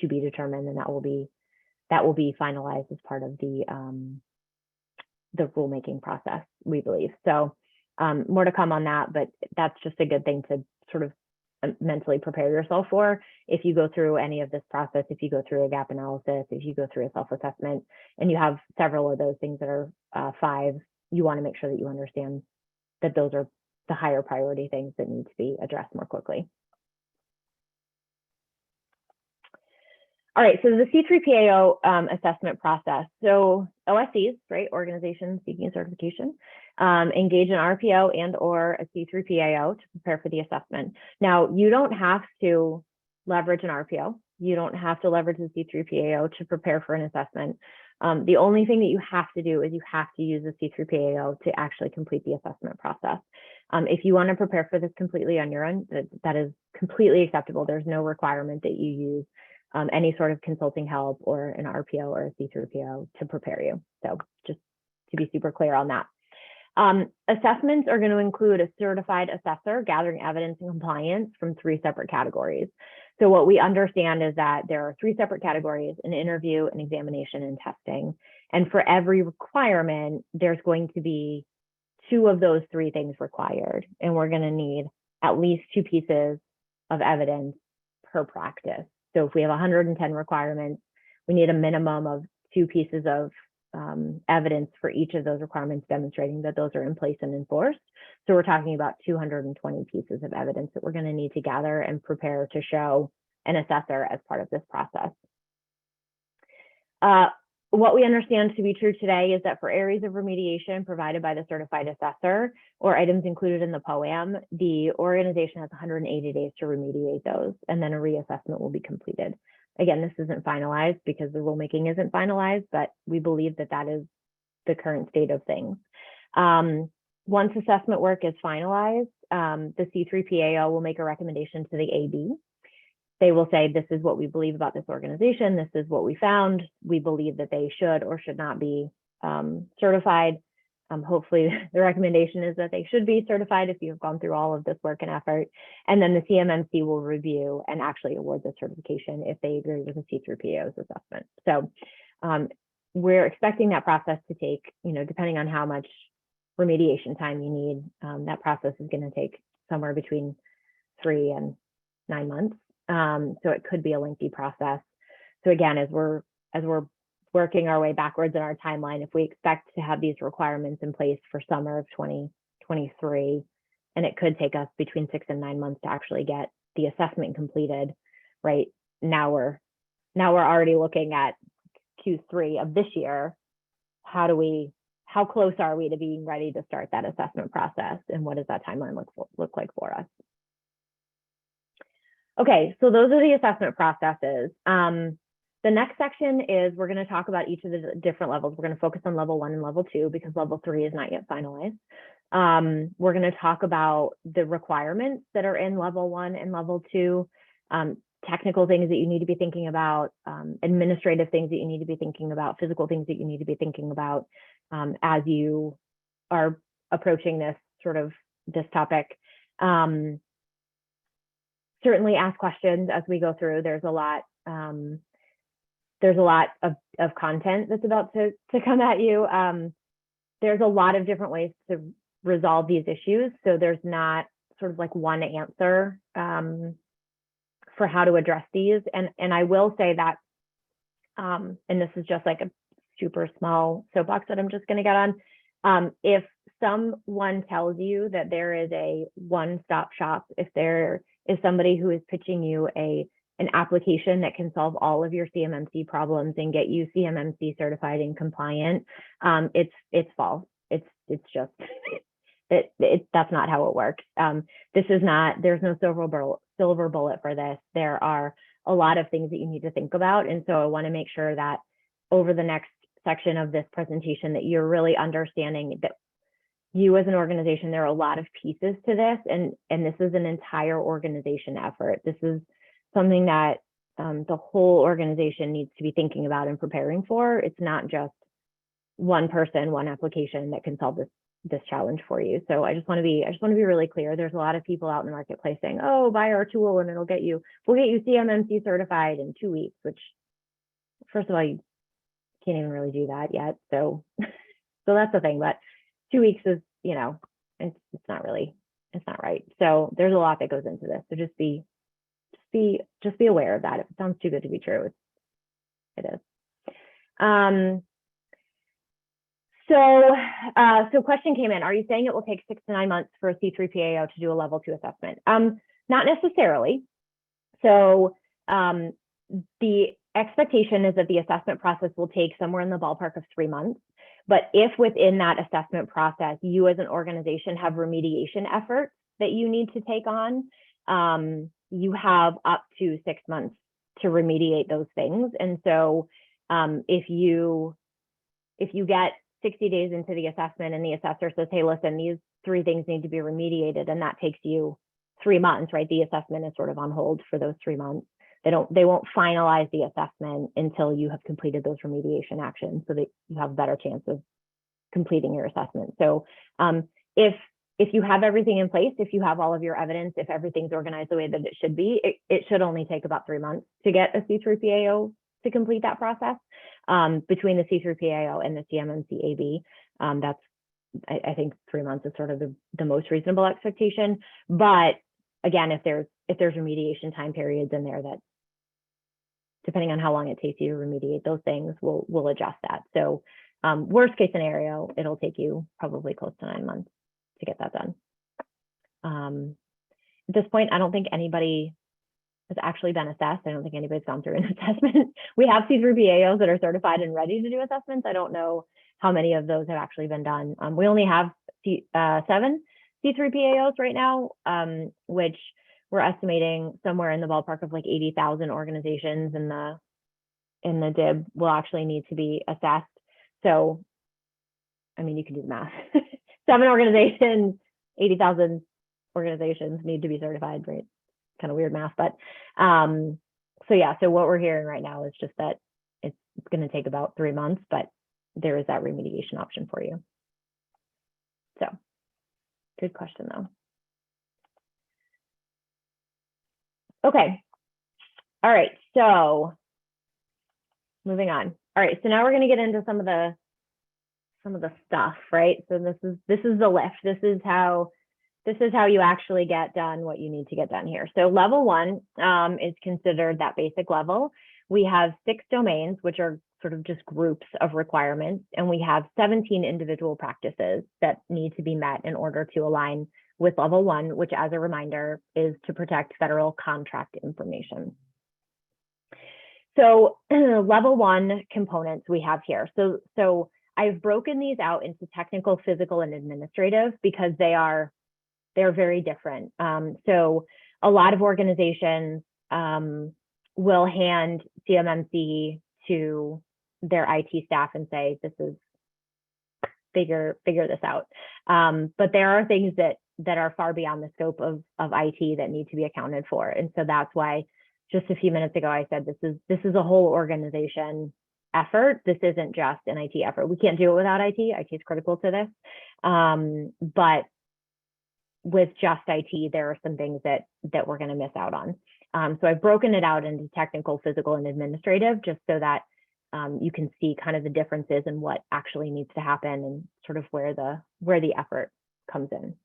to be determined, and that will be finalized as part of the rulemaking process, we believe. So more to come on that, but that's just a good thing to sort of mentally prepare yourself for. If you go through any of this process, if you go through a gap analysis, if you go through a self-assessment, and you have several of those things that are 5, you want to make sure that you understand that those are the higher priority things that need to be addressed more quickly. All right, so the C3PAO assessment process. So OSCs, right, organizations seeking certification, engage an RPO and or a C3PAO to prepare for the assessment. Now, you don't have to leverage an RPO. You don't have to leverage the C3PAO to prepare for an assessment. The only thing that you have to do is you have to use the C3PAO to actually complete the assessment process. If you want to prepare for this completely on your own, that is completely acceptable. There's no requirement that you use any sort of consulting help or an RPO or a C3PO to prepare you. So just to be super clear on that. Assessments are going to include a certified assessor gathering evidence and compliance from 3 separate categories. So what we understand is that there are 3 separate categories: an interview, an examination, and testing. And for every requirement, there's going to be 2 of those 3 things required. And we're going to need at least 2 pieces of evidence per practice. So if we have 110 requirements, we need a minimum of 2 pieces of evidence for each of those requirements demonstrating that those are in place and enforced. So we're talking about 220 pieces of evidence that we're going to need to gather and prepare to show an assessor as part of this process. What we understand to be true today is that for areas of remediation provided by the certified assessor or items included in the POAM, the organization has 180 days to remediate those, and then a reassessment will be completed. Again, this isn't finalized because the rulemaking isn't finalized, but we believe that that is the current state of things. Once assessment work is finalized, the C3PAO will make a recommendation to the AB. they will say, this is what we believe about this organization. This is what we found. We believe that they should or should not be certified. Hopefully the recommendation is that they should be certified if you've gone through all of this work and effort. And then the CMMC will review and actually award the certification if they agree with the C3PAO's assessment. So we're expecting that process to take, depending on how much remediation time you need, that process is going to take somewhere between 3 and 9 months. So it could be a lengthy process. So again, as we're working our way backwards in our timeline, if we expect to have these requirements in place for summer of 2023, and it could take us between 6 and 9 months to actually get the assessment completed, right? Now we're already looking at Q3 of this year. How close are we to being ready to start that assessment process, and what does that timeline look like for us? Okay, so those are the assessment processes. The next section is we're going to talk about each of the different levels. We're going to focus on level 1 and level 2 because level 3 is not yet finalized. We're going to talk about the requirements that are in level 1 and level 2, technical things that you need to be thinking about, administrative things that you need to be thinking about, physical things that you need to be thinking about as you are approaching this topic. Certainly ask questions as we go through. There's a lot of content that's about to come at you. There's a lot of different ways to resolve these issues. So there's not sort of like one answer for how to address these. And I will say that, and this is just like a super small soapbox that I'm just going to get on. If someone tells you that there is a one-stop shop, if there is somebody who is pitching you an application that can solve all of your CMMC problems and get you CMMC certified and compliant, it's false. It's just that's not how it works. There's no silver bullet for this. There are a lot of things that you need to think about, and so I want to make sure that over the next section of this presentation that you're really understanding that you as an organization, there are a lot of pieces to this, and this is an entire organization effort. This is something that the whole organization needs to be thinking about and preparing for. It's not just one person, one application that can solve this challenge for you. So I just want to be really clear. There's a lot of people out in the marketplace saying, "Oh, buy our tool and we'll get you CMMC certified in 2 weeks," which, first of all, you can't even really do that yet. So that's the thing. But 2 weeks is, it's not right. So there's a lot that goes into this. So just be aware of that. If it sounds too good to be true, it is. So question came in. Are you saying it will take 6 to 9 months for a C3PAO to do a level 2 assessment? Not necessarily. So the expectation is that the assessment process will take somewhere in the ballpark of 3 months. But if within that assessment process, you as an organization have remediation efforts that you need to take on, you have up to 6 months to remediate those things. And so if you get 60 days into the assessment and the assessor says, "Hey, listen, these 3 things need to be remediated," and that takes you 3 months, right? The assessment is sort of on hold for those 3 months. They won't finalize the assessment until you have completed those remediation actions so that you have a better chance of completing your assessment. So if you have everything in place, if you have all of your evidence, if everything's organized the way that it should be, it should only take about 3 months to get a C3PAO to complete that process. Between the C3PAO and the CMMC AB, I think 3 months is sort of the most reasonable expectation. But again, if there's remediation time periods in there that, depending on how long it takes you to remediate those things, we'll adjust that. So worst case scenario, it'll take you probably close to 9 months to get that done. At this point, I don't think anybody has actually been assessed. I don't think anybody's gone through an assessment. We have C3PAOs that are certified and ready to do assessments. I don't know how many of those have actually been done. We only have 7 C3PAOs right now, which we're estimating somewhere in the ballpark of like 80,000 organizations in the DIB will actually need to be assessed. So, I mean, you can do the math. 7 organizations, 80,000 organizations need to be certified, right? kind of weird math, but so yeah, so what we're hearing right now is just that it's going to take about 3 months, but there is that remediation option for you. So good question though. Okay. All right. So moving on. All right. So now we're going to get into some of the stuff, right? So this is the lift. This is how you actually get done what you need to get done here. So level 1 is considered that basic level. We have 6 domains, which are sort of just groups of requirements, and we have 17 individual practices that need to be met in order to align with level 1, which, as a reminder, is to protect federal contract information. So level 1 components we have here. So I've broken these out into technical, physical, and administrative because they're very different. So a lot of organizations will hand CMMC to their IT staff and say, this is figure this out. But there are things that are far beyond the scope of IT that need to be accounted for. And so that's why just a few minutes ago, I said, this is a whole organization effort. This isn't just an IT effort. We can't do it without IT. IT is critical to this. But with just IT, there are some things that we're going to miss out on. So I've broken it out into technical, physical, and administrative, just so that you can see kind of the differences in what actually needs to happen and sort of where the effort comes in.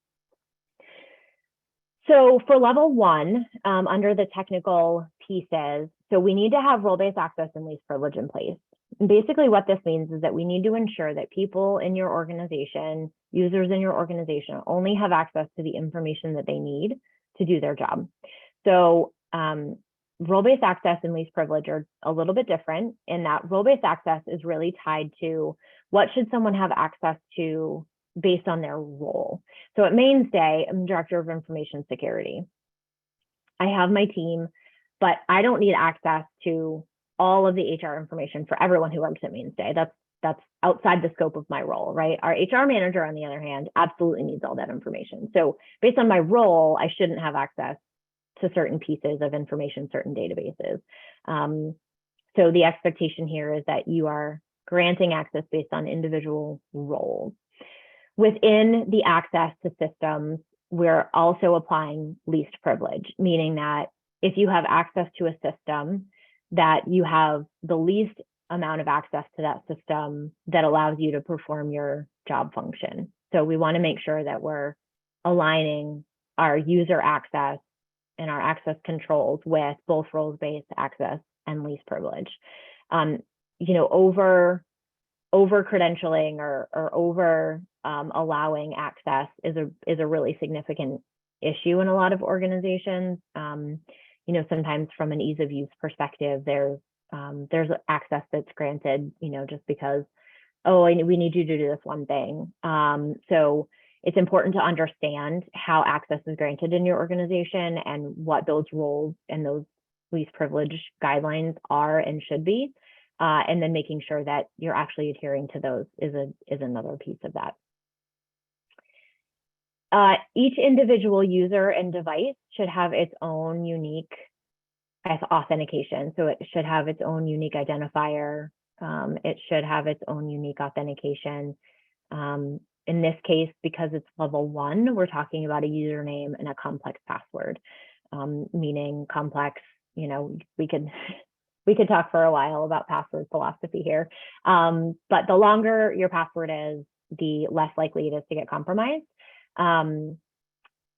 So for level 1, under the technical pieces, so we need to have role-based access and least privilege in place. And basically what this means is that we need to ensure that people in your organization, users in your organization, only have access to the information that they need to do their job. So role-based access and least privilege are a little bit different in that role-based access is really tied to what should someone have access to based on their role. So at Mainstay, I'm Director of Information Security. I have my team, but I don't need access to all of the HR information for everyone who works at Mainstay. That's outside the scope of my role, right? Our HR manager, on the other hand, absolutely needs all that information. So based on my role, I shouldn't have access to certain pieces of information, certain databases. So the expectation here is that you are granting access based on individual roles. Within the access to systems, we're also applying least privilege, meaning that if you have access to a system, that you have the least amount of access to that system that allows you to perform your job function. So we want to make sure that we're aligning our user access and our access controls with both roles-based access and least privilege. Over credentialing or over allowing access is a really significant issue in a lot of organizations. Sometimes from an ease of use perspective, there's access that's granted, just because, we need you to do this one thing. So it's important to understand how access is granted in your organization and what those roles and those least privilege guidelines are and should be. And then making sure that you're actually adhering to those is another piece of that. Each individual user and device should have its own unique authentication. So it should have its own unique identifier. It should have its own unique authentication. In this case, because it's level 1, we're talking about a username and a complex password, meaning complex, we could talk for a while about password philosophy here. But the longer your password is, the less likely it is to get compromised.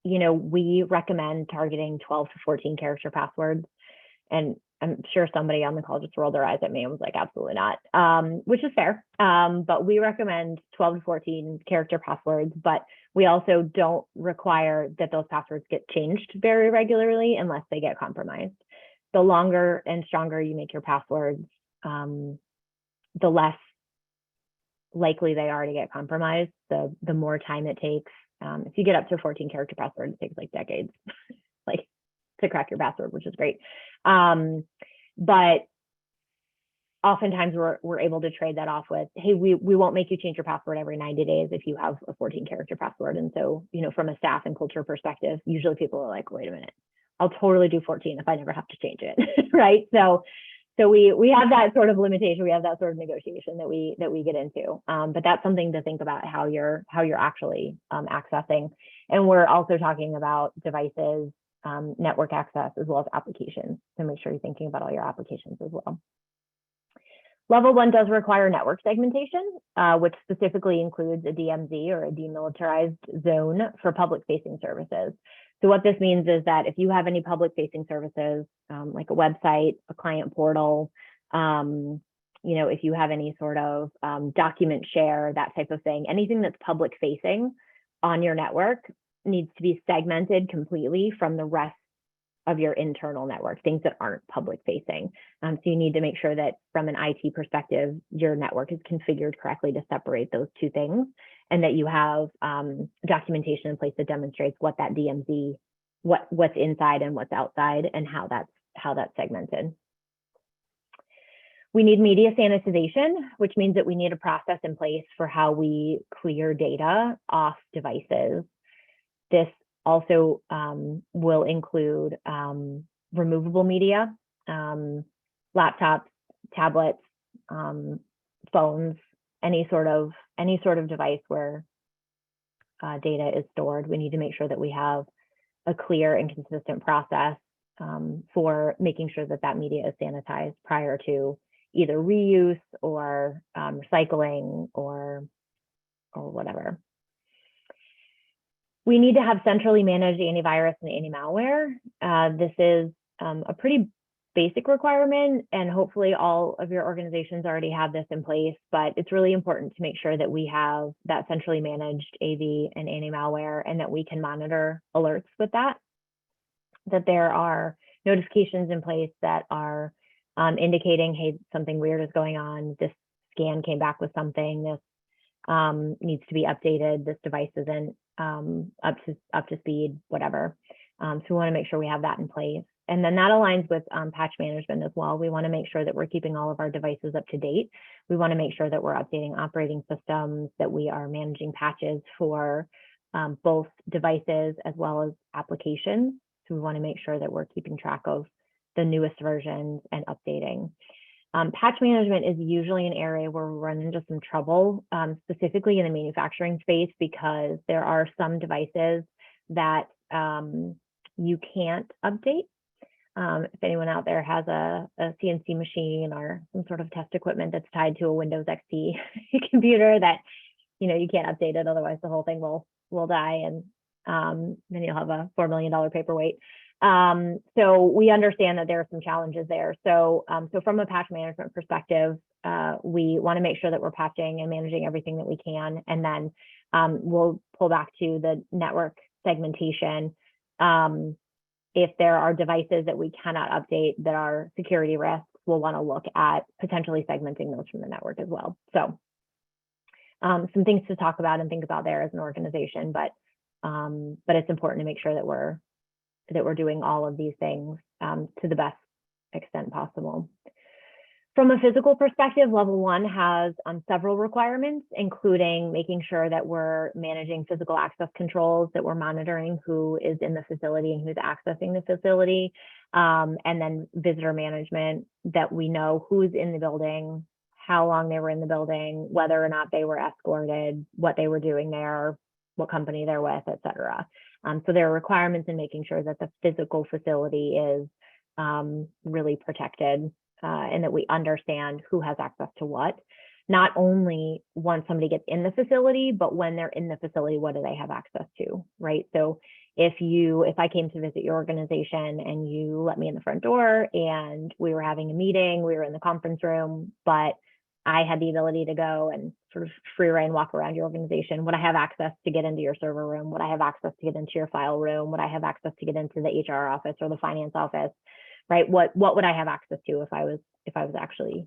We recommend targeting 12 to 14 character passwords. And I'm sure somebody on the call just rolled their eyes at me and was like, absolutely not, which is fair. But we recommend 12 to 14 character passwords, but we also don't require that those passwords get changed very regularly unless they get compromised. The longer and stronger you make your passwords, the less likely they are to get compromised, the more time it takes. If you get up to 14 character passwords, it takes like decades to crack your password, which is great. But oftentimes we're able to trade that off with, hey, we won't make you change your password every 90 days if you have a 14 character password. And so, from a staff and culture perspective, usually people are like, wait a minute, I'll totally do 14 if I never have to change it, right? So we have that sort of limitation, we have that sort of negotiation that we get into. But that's something to think about how you're actually accessing. And we're also talking about devices, network access, as well as applications. So make sure you're thinking about all your applications as well. Level 1 does require network segmentation, which specifically includes a DMZ, or a demilitarized zone, for public-facing services. So what this means is that if you have any public-facing services, like a website, a client portal, if you have any sort of document share, that type of thing, anything that's public-facing on your network needs to be segmented completely from the rest of your internal network, things that aren't public facing. So you need to make sure that from an IT perspective, your network is configured correctly to separate those two things, and that you have documentation in place that demonstrates what that DMZ, what's inside and what's outside, and how that's segmented. We need media sanitization, which means that we need a process in place for how we clear data off devices. This also will include removable media, laptops, tablets, phones, any sort of device where data is stored. We need to make sure that we have a clear and consistent process for making sure that that media is sanitized prior to either reuse or recycling or whatever. We need to have centrally managed antivirus and anti-malware. This is a pretty basic requirement, and hopefully all of your organizations already have this in place, but it's really important to make sure that we have that centrally managed AV and anti-malware, and that we can monitor alerts with that there are notifications in place that are indicating, hey, something weird is going on, this scan came back with something, this needs to be updated, this device isn't up to speed, whatever. So we want to make sure we have that in place. And then that aligns with patch management as well. We want to make sure that we're keeping all of our devices up to date. We want to make sure that we're updating operating systems, that we are managing patches for both devices as well as applications. So we want to make sure that we're keeping track of the newest versions and updating. Patch management is usually an area where we run into some trouble, specifically in the manufacturing space, because there are some devices that you can't update. If anyone out there has a CNC machine or some sort of test equipment that's tied to a Windows XP computer that you can't update it, otherwise the whole thing will die, and then you'll have a $4 million paperweight. So we understand that there are some challenges there. So from a patch management perspective, we want to make sure that we're patching and managing everything that we can, and then we'll pull back to the network segmentation. If there are devices that we cannot update that are security risks, we'll want to look at potentially segmenting those from the network as well. So some things to talk about and think about there as an organization, but it's important to make sure that we're doing all of these things to the best extent possible. From a physical perspective, level 1 has several requirements, including making sure that we're managing physical access controls, that we're monitoring who is in the facility and who's accessing the facility, and then visitor management, that we know who's in the building, how long they were in the building, whether or not they were escorted, what they were doing there, what company they're with, et cetera. So there are requirements in making sure that the physical facility is really protected, and that we understand who has access to what, not only once somebody gets in the facility, but when they're in the facility, what do they have access to, right? So if I came to visit your organization and you let me in the front door and we were having a meeting, we were in the conference room, but I had the ability to go and sort of free reign walk around your organization, would I have access to get into your server room? Would I have access to get into your file room? Would I have access to get into the HR office or the finance office? Right? What would I have access to if I was actually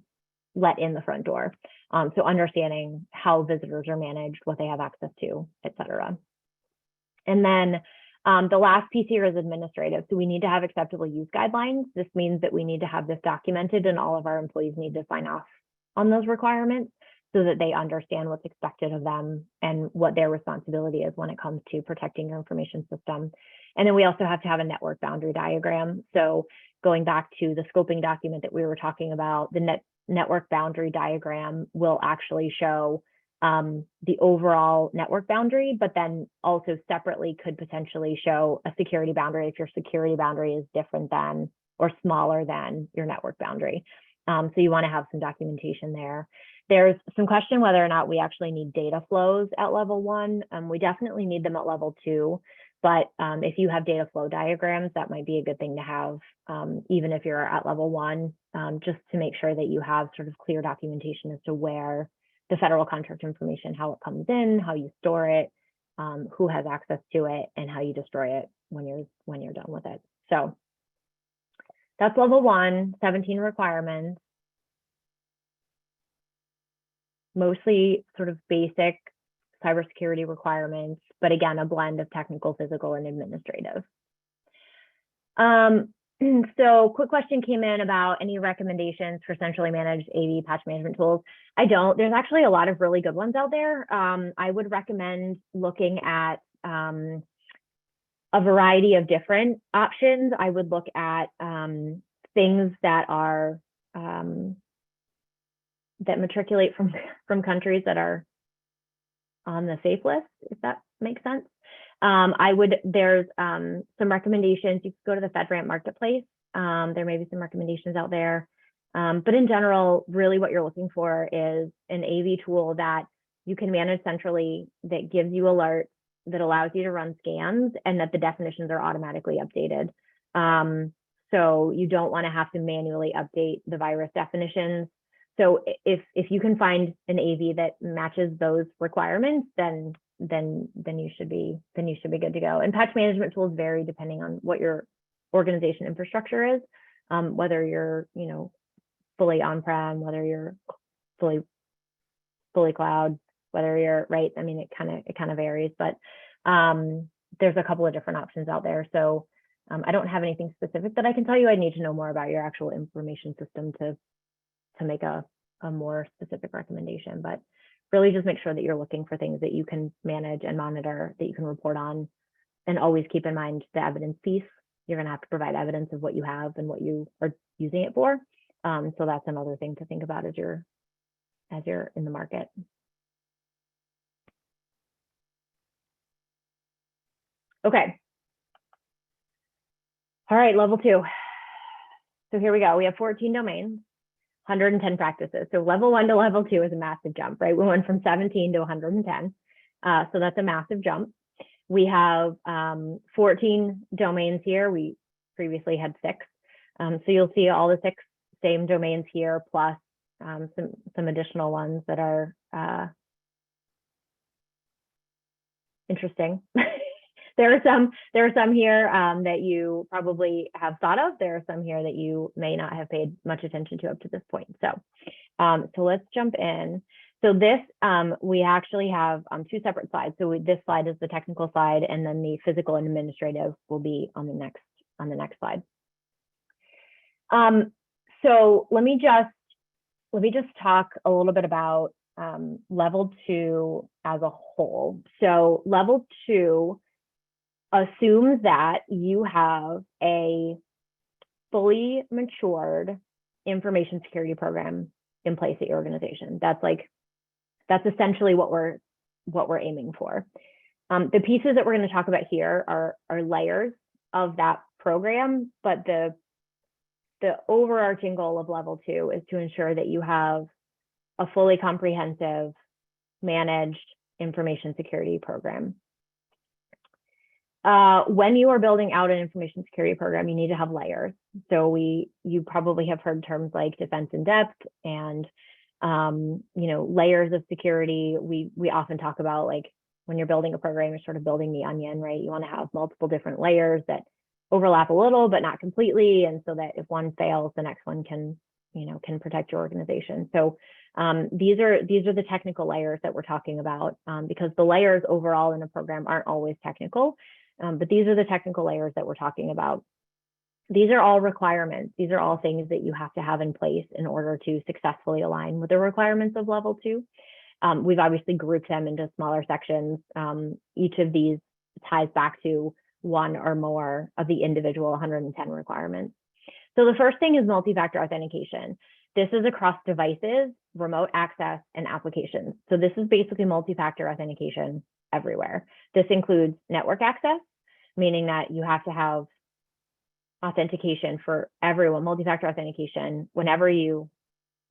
let in the front door? So understanding how visitors are managed, what they have access to, et cetera. And then the last piece here is administrative. So we need to have acceptable use guidelines. This means that we need to have this documented, and all of our employees need to sign off on those requirements so that they understand what's expected of them and what their responsibility is when it comes to protecting your information system. And then we also have to have a network boundary diagram. So going back to the scoping document that we were talking about, the network boundary diagram will actually show the overall network boundary, but then also separately could potentially show a security boundary if your security boundary is different than or smaller than your network boundary. So you want to have some documentation there. There's some question whether or not we actually need data flows at level 1. We definitely need them at level 2, but if you have data flow diagrams, that might be a good thing to have, even if you're at level 1, just to make sure that you have sort of clear documentation as to where the federal contract information, how it comes in, how you store it, who has access to it, and how you destroy it when you're done with it. So that's level 1, 17 requirements, mostly sort of basic cybersecurity requirements, but again, a blend of technical, physical, and administrative. So quick question came in about any recommendations for centrally managed AV patch management tools. I don't. There's actually a lot of really good ones out there. I would recommend looking at a variety of different options. I would look at things that are that matriculate from countries that are on the safe list, if that makes sense. There's some recommendations. You could go to the FedRAMP marketplace. There may be some recommendations out there. But in general, really what you're looking for is an AV tool that you can manage centrally, that gives you alerts, that allows you to run scans, and that the definitions are automatically updated. So you don't want to have to manually update the virus definitions. So if you can find an AV that matches those requirements, then you should be good to go. And patch management tools vary depending on what your organization infrastructure is, whether you're fully on-prem, whether you're fully cloud, whether you're right. I mean, it kind of varies, but there's a couple of different options out there. So I don't have anything specific that I can tell you. I need to know more about your actual information system to make a more specific recommendation, but really just make sure that you're looking for things that you can manage and monitor, that you can report on, and always keep in mind the evidence piece. You're going to have to provide evidence of what you have and what you are using it for. So that's another thing to think about as you're in the market. Okay. All right, level 2. So here we go. We have 14 domains, 110 practices. So level 1 to level 2 is a massive jump, right? We went from 17 to 110. So that's a massive jump. We have 14 domains here. We previously had 6. So you'll see all the 6 same domains here, plus some additional ones that are interesting. There are some here that you probably have thought of. There are some here that you may not have paid much attention to up to this point. So let's jump in. So this, we actually have 2 separate slides. So this slide is the technical side, and then the physical and administrative will be on the next slide. So let me just talk a little bit about level 2 as a whole. So level 2 assumes that you have a fully matured information security program in place at your organization. That's essentially what we're aiming for. The pieces that we're going to talk about here are layers of that program, but the overarching goal of level 2 is to ensure that you have a fully comprehensive managed information security program. When you are building out an information security program, you need to have layers. So you probably have heard terms like defense in depth and layers of security. We often talk about, like, when you're building a program, you're sort of building the onion, right? You want to have multiple different layers that overlap a little, but not completely. And so that if one fails, the next one can protect your organization. So these are the technical layers that we're talking about, because the layers overall in a program aren't always technical. But these are the technical layers that we're talking about. These are all requirements. These are all things that you have to have in place in order to successfully align with the requirements of level 2. We've obviously grouped them into smaller sections. Each of these ties back to one or more of the individual 110 requirements. So the first thing is multi-factor authentication. This is across devices, remote access, and applications. So this is basically multi-factor authentication everywhere. This includes network access, meaning that you have to have authentication for everyone, multi-factor authentication whenever you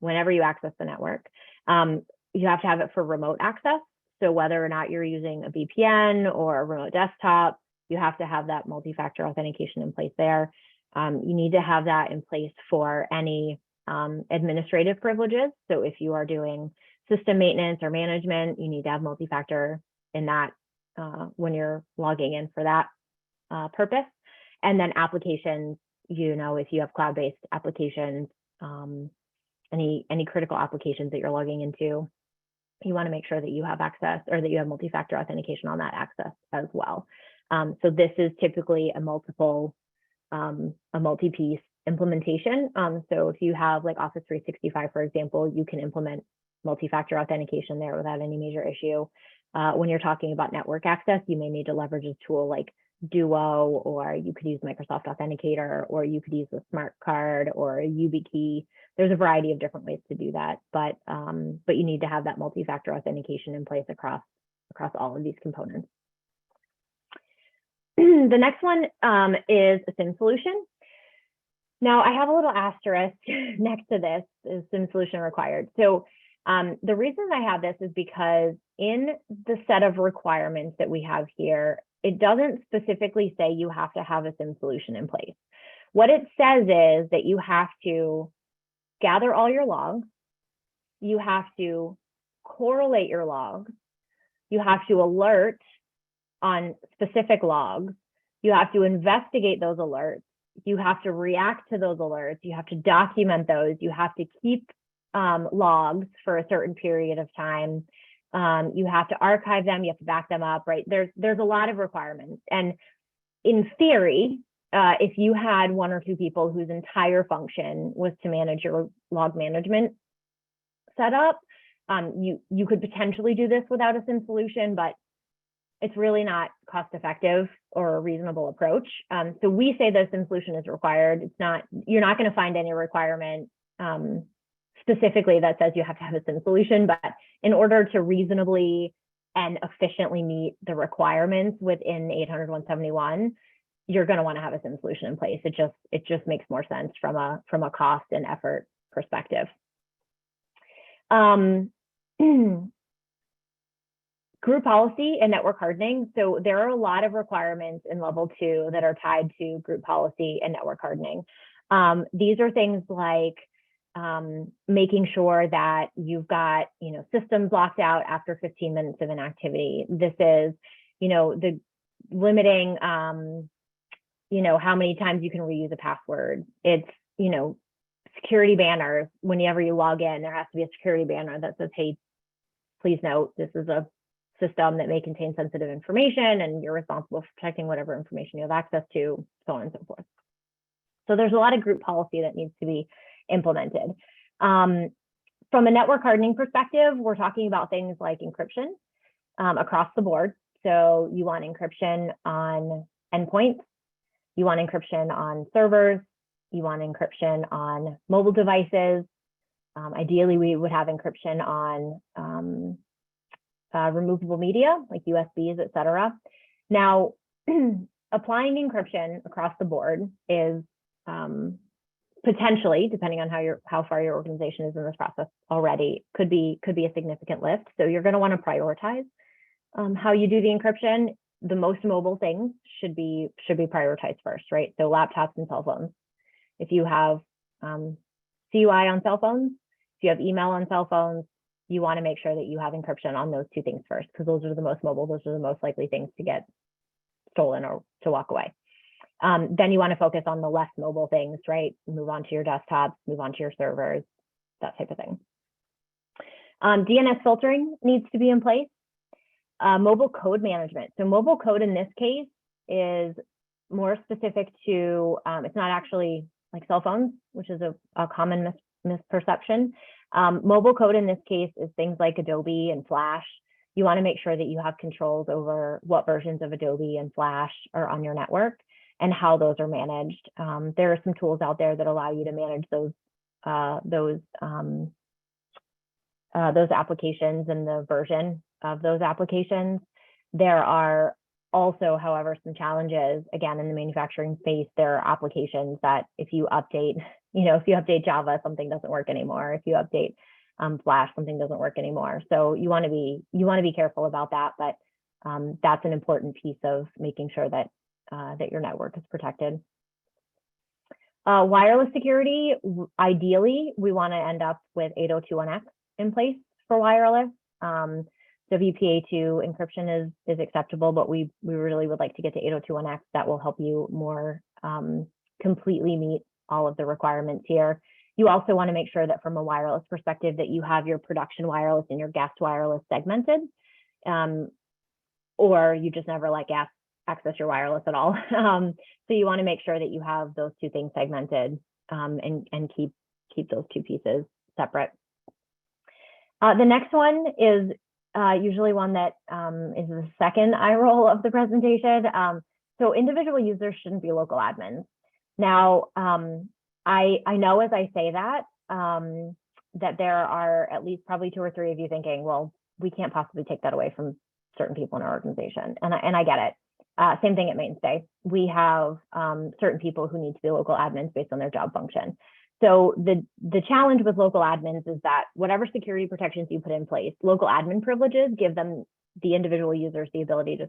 access the network. You have to have it for remote access. So whether or not you're using a VPN or a remote desktop, you have to have that multi-factor authentication in place there. You need to have that in place for any administrative privileges. So if you are doing system maintenance or management, you need to have multi-factor in that when you're logging in for that purpose. And then applications, if you have cloud-based applications, any critical applications that you're logging into, you want to make sure that you have access or that you have multi-factor authentication on that access as well. So this is typically a multi-piece implementation. So if you have like Office 365, for example, you can implement multi-factor authentication there without any major issue. When you're talking about network access, you may need to leverage a tool like Duo, or you could use Microsoft Authenticator, or you could use a smart card or a YubiKey. There's a variety of different ways to do that, but you need to have that multi-factor authentication in place across all of these components. The next one is a SIM solution. Now I have a little asterisk next to this, is SIM solution required. So the reason I have this is because in the set of requirements that we have here, it doesn't specifically say you have to have a SIM solution in place. What it says is that you have to gather all your logs, you have to correlate your logs, you have to alert on specific logs, you have to investigate those alerts, you have to react to those alerts, you have to document those, you have to keep logs for a certain period of time, you have to archive them, you have to back them up, right? There's a lot of requirements. And in theory, if you had one or two people whose entire function was to manage your log management setup, you could potentially do this without a SIM solution, but it's really not cost effective or a reasonable approach. So we say the SIM solution is required. You're not going to find any requirement specifically that says you have to have a SIM solution, but in order to reasonably and efficiently meet the requirements within 800-171, you're going to want to have a SIM solution in place. It just makes more sense from a cost and effort perspective. Group policy and network hardening. So there are a lot of requirements in level 2 that are tied to group policy and network hardening. These are things like making sure that you've got systems locked out after 15 minutes of inactivity. This is the limiting how many times you can reuse a password. It's security banners. Whenever you log in, there has to be a security banner that says, hey, please note this is a system that may contain sensitive information and you're responsible for protecting whatever information you have access to, so on and so forth. So there's a lot of group policy that needs to be implemented. From a network hardening perspective, we're talking about things like encryption across the board. So you want encryption on endpoints, you want encryption on servers, you want encryption on mobile devices. Ideally, we would have encryption on removable media like USBs, et cetera. Now, applying encryption across the board is potentially, depending on how far your organization is in this process already, could be a significant lift. So you're going to want to prioritize how you do the encryption. The most mobile things should be prioritized first, right? So laptops and cell phones. If you have CUI on cell phones, if you have email on cell phones, you want to make sure that you have encryption on those two things first, because those are the most mobile, those are the most likely things to get stolen or to walk away. Then you want to focus on the less mobile things, right? Move on to your desktops, move on to your servers, that type of thing. DNS filtering needs to be in place. Mobile code management. So mobile code in this case is more specific to, it's not actually like cell phones, which is a common misperception. Mobile code in this case is things like Adobe and Flash. you want to make sure that you have controls over what versions of Adobe and Flash are on your network and how those are managed. There are some tools out there that allow you to manage those applications and the version of those applications. There are also, however, some challenges. Again, in the manufacturing space, there are applications that if you update, if you update Java, something doesn't work anymore. If you update Flash, something doesn't work anymore. So you want to be careful about that. But that's an important piece of making sure that that your network is protected. Wireless security, ideally, we want to end up with 802.1x in place for wireless. WPA2 encryption is acceptable, but we really would like to get to 802.1x. That will help you more completely meet all of the requirements here. You also want to make sure that from a wireless perspective that you have your production wireless and your guest wireless segmented, or you just never let guests access your wireless at all. So you want to make sure that you have those two things segmented and keep those two pieces separate. The next one is usually one that is the second eye roll of the presentation. So individual users shouldn't be local admins. Now, I know as I say that, that there are at least probably 2 or 3 of you thinking, well, we can't possibly take that away from certain people in our organization. And I get it. Same thing at Mainstay. We have certain people who need to be local admins based on their job function. So the challenge with local admins is that whatever security protections you put in place, local admin privileges give them, the individual users, the ability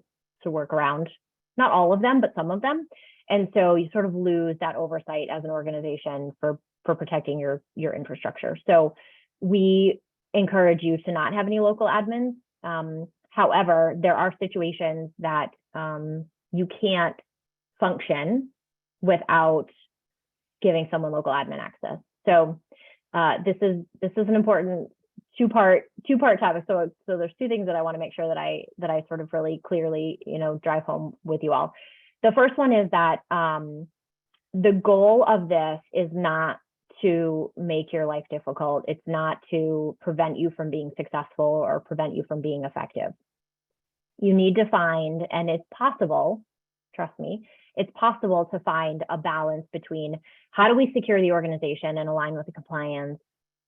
to work around, not all of them, but some of them. And so you sort of lose that oversight as an organization for protecting your infrastructure. So we encourage you to not have any local admins. However, there are situations that you can't function without giving someone local admin access. So this is an important two-part topic. So there's 2 things that I want to make sure that I sort of really clearly drive home with you all. The first one is that the goal of this is not to make your life difficult. It's not to prevent you from being successful or prevent you from being effective. You need to find, and it's possible, trust me, it's possible to find a balance between how do we secure the organization and align with the compliance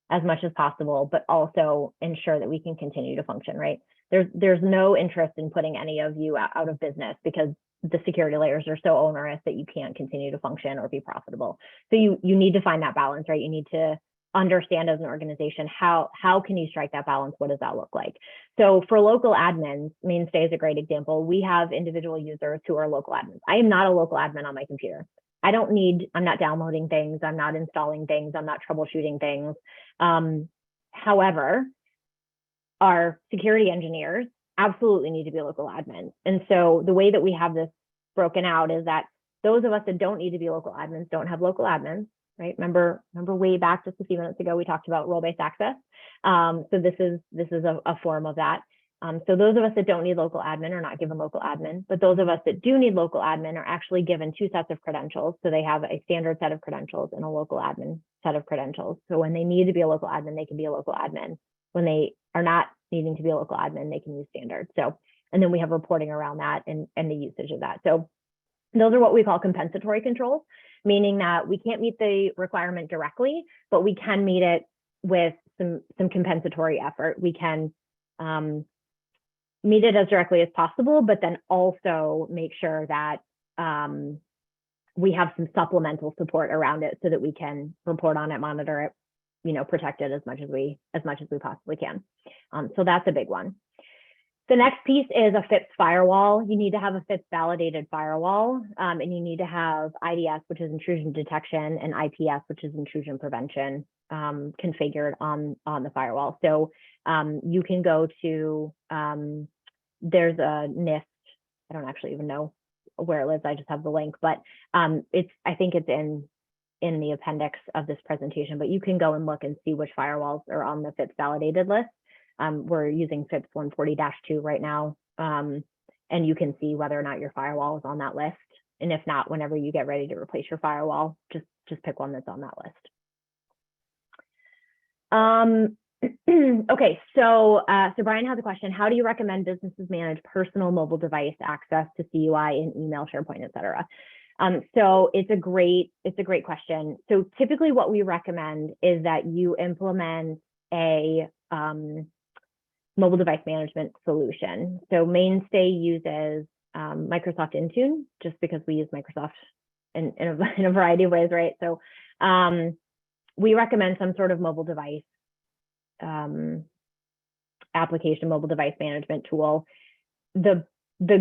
as much as possible, but also ensure that we can continue to function, right? There's no interest in putting any of you out of business because the security layers are so onerous that you can't continue to function or be profitable. So you need to find that balance, right? You need to understand as an organization, how can you strike that balance? What does that look like? So for local admins, Mainstay is a great example. We have individual users who are local admins. I am not a local admin on my computer. I'm not downloading things. I'm not installing things. I'm not troubleshooting things. However, our security engineers absolutely need to be local admins. And so the way that we have this broken out is that those of us that don't need to be local admins don't have local admins, right? Remember way back just a few minutes ago, we talked about role-based access. So this is a form of that. So those of us that don't need local admin are not given local admin, but those of us that do need local admin are actually given 2 sets of credentials. So they have a standard set of credentials and a local admin set of credentials. So when they need to be a local admin, they can be a local admin. When they are not needing to be a local admin, they can use standard. So, and then we have reporting around that and the usage of that. So those are what we call compensatory controls, meaning that we can't meet the requirement directly, but we can meet it with some compensatory effort. We can meet it as directly as possible, but then also make sure that we have some supplemental support around it so that we can report on it, monitor it, protect it as much as we possibly can. So that's a big one. The next piece is a Fips firewall. You need to have a Fips validated firewall, and you need to have IDS, which is intrusion detection, and IPS, which is intrusion prevention, configured on the firewall. So you can go to, there's a Nist, I don't actually even know where it lives, I just have the link, but I think it's in the appendix of this presentation, but you can go and look and see which firewalls are on the Fips validated list. We're using Fips 140-2 right now, and you can see whether or not your firewall is on that list. And if not, whenever you get ready to replace your firewall, just pick one that's on that list. Okay, so Brian has a question. How do you recommend businesses manage personal mobile device access to CUI in email, SharePoint, et cetera? So it's a great question. So typically what we recommend is that you implement a mobile device management solution. So Mainstay uses Microsoft Intune, just because we use Microsoft in a variety of ways, right? So we recommend some sort of mobile device application, mobile device management tool. The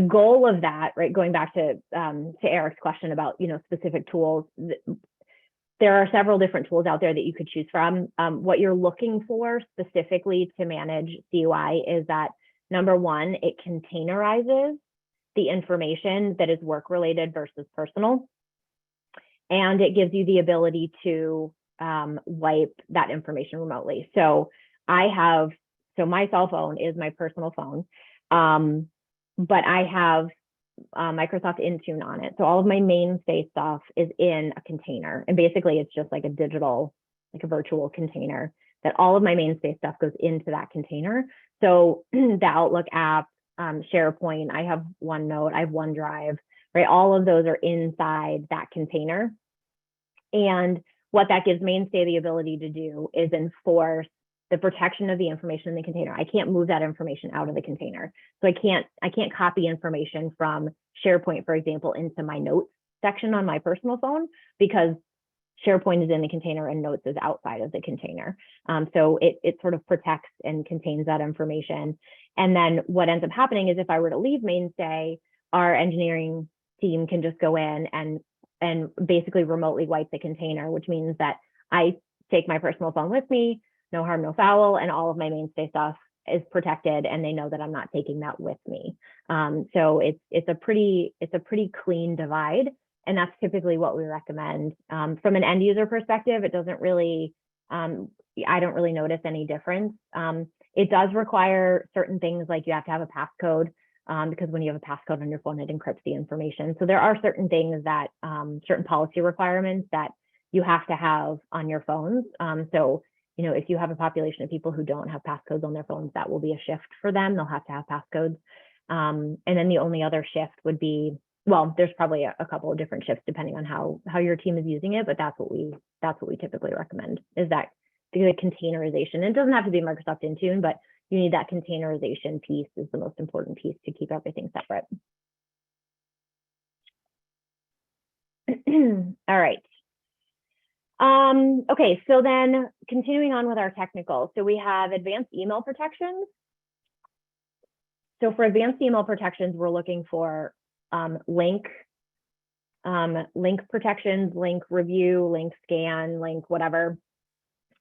goal of that, right, going back to Eric's question about, specific tools, there are several different tools out there that you could choose from. What you're looking for specifically to manage CUI is that, number one, it containerizes the information that is work-related versus personal, and it gives you the ability to wipe that information remotely. So my cell phone is my personal phone, but I have Microsoft Intune on it. So all of my Mainstay stuff is in a container. And basically it's just like a digital, like a virtual container, that all of my Mainstay stuff goes into that container. So the Outlook app, SharePoint, I have OneNote, I have OneDrive, right? All of those are inside that container. And what that gives Mainstay the ability to do is enforce the protection of the information in the container. I can't move that information out of the container. So I can't copy information from SharePoint, for example, into my notes section on my personal phone, because SharePoint is in the container and Notes is outside of the container. So it sort of protects and contains that information. And then what ends up happening is if I were to leave Mainstay, our engineering team can just go in and basically remotely wipe the container, which means that I take my personal phone with me, no harm, no foul, and all of my Mainstay stuff is protected, and they know that I'm not taking that with me. So it's a pretty clean divide, and that's typically what we recommend. From an end user perspective, it doesn't really, I don't really notice any difference. It does require certain things, like you have to have a passcode, because when you have a passcode on your phone, it encrypts the information. So there are certain things that, certain policy requirements that you have to have on your phones. So if you have a population of people who don't have passcodes on their phones, that will be a shift for them. They'll have to have passcodes. And then the only other shift would be, well, there's probably a couple of different shifts depending on how your team is using it, but that's what we typically recommend, is that the containerization. It doesn't have to be Microsoft Intune, but you need that containerization piece is the most important piece to keep everything separate. All right. Okay, so then continuing on with our technical. So we have advanced email protections. So for advanced email protections, we're looking for link protections, link review, link scan, link whatever.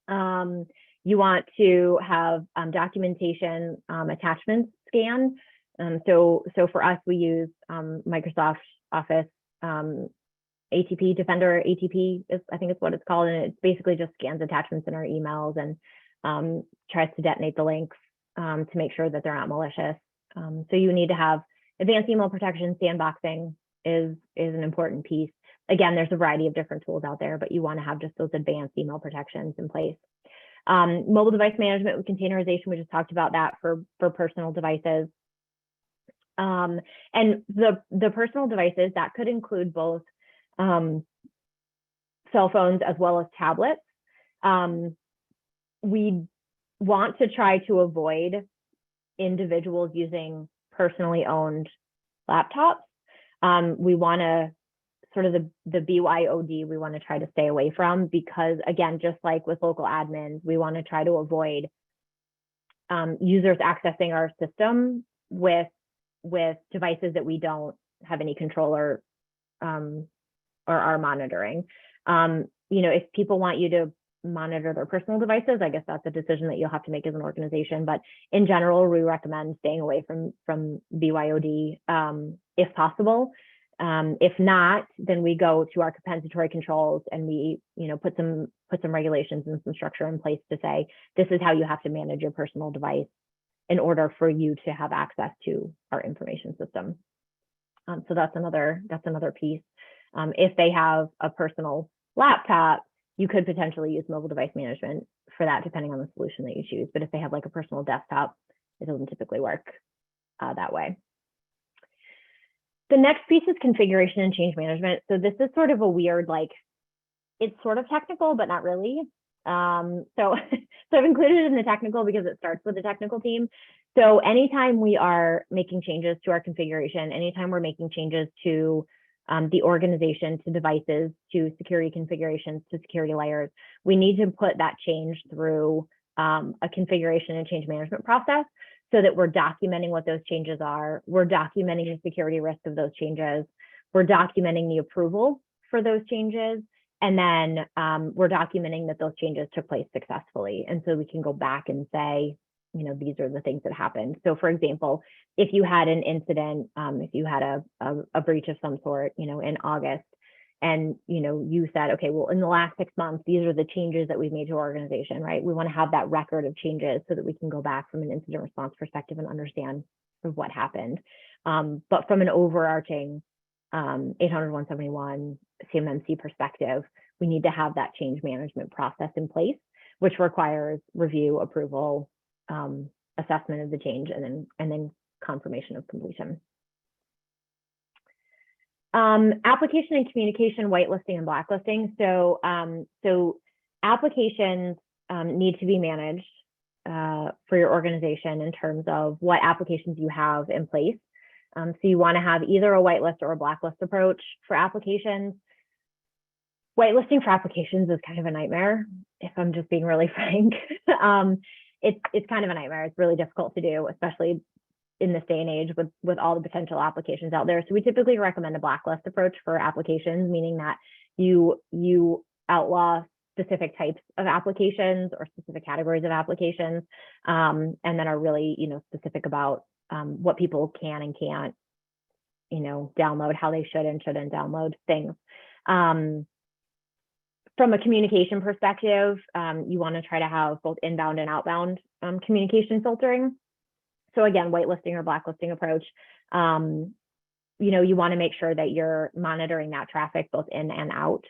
You want to have documentation attachments scan. So for us, we use Microsoft Office ATP, Defender ATP, I think it's what it's called, and it basically just scans attachments in our emails and tries to detonate the links to make sure that they're not malicious. So you need to have advanced email protection. Sandboxing is an important piece. Again, there's a variety of different tools out there, but you want to have just those advanced email protections in place. Mobile device management with containerization, we just talked about that for personal devices. And the personal devices, that could include both cell phones as well as tablets. We want to try to avoid individuals using personally owned laptops. We want to sort of the BYOD, we want to try to stay away from, because again, just like with local admins, we want to try to avoid users accessing our system with devices that we don't have any control or are monitoring. If people want you to monitor their personal devices, I guess that's a decision that you'll have to make as an organization. But in general, we recommend staying away from BYOD if possible. If not, then we go to our compensatory controls and we, put some regulations and some structure in place to say, this is how you have to manage your personal device in order for you to have access to our information system. So that's another piece. If they have a personal laptop, You could potentially use mobile device management for that, depending on the solution that you choose. But if they have like a personal desktop, it doesn't typically work that way. The next piece is configuration and change management. So this is sort of a weird, like, it's sort of technical, but not really. So I've included it in the technical because it starts with the technical team. So anytime we are making changes to our configuration, anytime we're making changes to the organization, to devices, to security configurations, to security layers, we need to put that change through a configuration and change management process so that we're documenting what those changes are. We're documenting the security risk of those changes. We're documenting the approval for those changes. And then we're documenting that those changes took place successfully. And so we can go back and say, you know, these are the things that happened. So for example, if you had an incident, if you had a breach of some sort, you know, in August, and, you know, you said, okay, well, in the last 6 months, these are the changes that we've made to our organization, right? We want to have that record of changes so that we can go back from an incident response perspective and understand what happened. But from an overarching 800-171 CMMC perspective, we need to have that change management process in place, which requires review, approval, assessment of the change, and then confirmation of completion. Application and communication, whitelisting and blacklisting. So applications need to be managed for your organization in terms of what applications you have in place. So you want to have either a whitelist or a blacklist approach for applications. Whitelisting for applications is kind of a nightmare, if I'm just being really frank. It's kind of a nightmare. It's really difficult to do, especially in this day and age with all the potential applications out there. So we typically recommend a blacklist approach for applications, meaning that you outlaw specific types of applications or specific categories of applications, and then are really, you know, specific about what people can and can't, you know, download, how they should and shouldn't download things. From a communication perspective, you want to try to have both inbound and outbound communication filtering. So again, whitelisting or blacklisting approach, you know, you want to make sure that you're monitoring that traffic both in and out.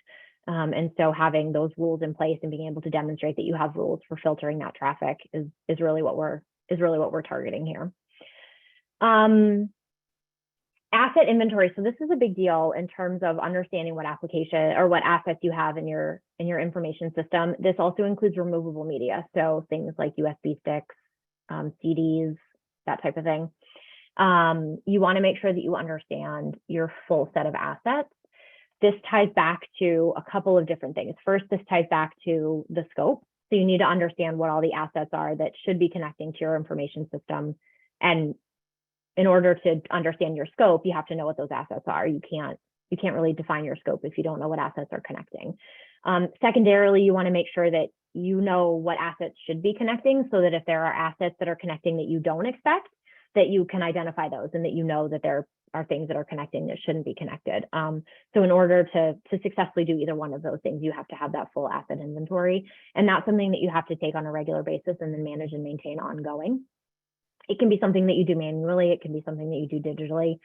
And so having those rules in place and being able to demonstrate that you have rules for filtering that traffic is really what we're targeting here. Asset inventory. So this is a big deal in terms of understanding what application or what assets you have in your information system. This also includes removable media. So things like USB sticks, CDs, that type of thing. You want to make sure that you understand your full set of assets. This ties back to a couple of different things. First, this ties back to the scope. So you need to understand what all the assets are that should be connecting to your information system. And in order to understand your scope, you have to know what those assets are. You can't really define your scope if you don't know what assets are connecting. Secondarily, you want to make sure that you know what assets should be connecting, so that if there are assets that are connecting that you don't expect, that you can identify those and that you know that there are things that are connecting that shouldn't be connected. So in order to successfully do either one of those things, you have to have that full asset inventory. And that's something that you have to take on a regular basis and then manage and maintain ongoing. It can be something that you do manually. It can be something that you do digitally.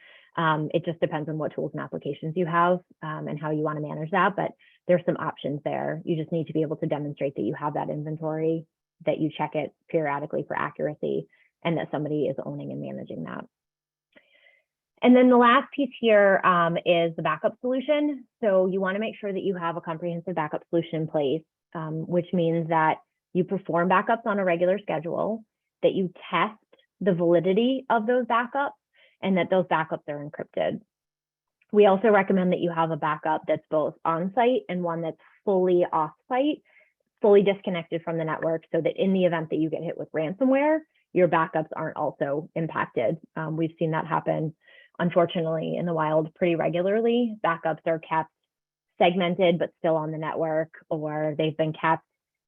It just depends on what tools and applications you have and how you want to manage that. But there's some options there. You just need to be able to demonstrate that you have that inventory, that you check it periodically for accuracy, and that somebody is owning and managing that. And then the last piece here is the backup solution. So you want to make sure that you have a comprehensive backup solution in place, which means that you perform backups on a regular schedule, that you test the validity of those backups, and that those backups are encrypted. We also recommend that you have a backup that's both on-site and one that's fully off-site, fully disconnected from the network, so that in the event that you get hit with ransomware, your backups aren't also impacted. We've seen that happen, unfortunately, in the wild pretty regularly. Backups are kept segmented but still on the network, or they've been kept,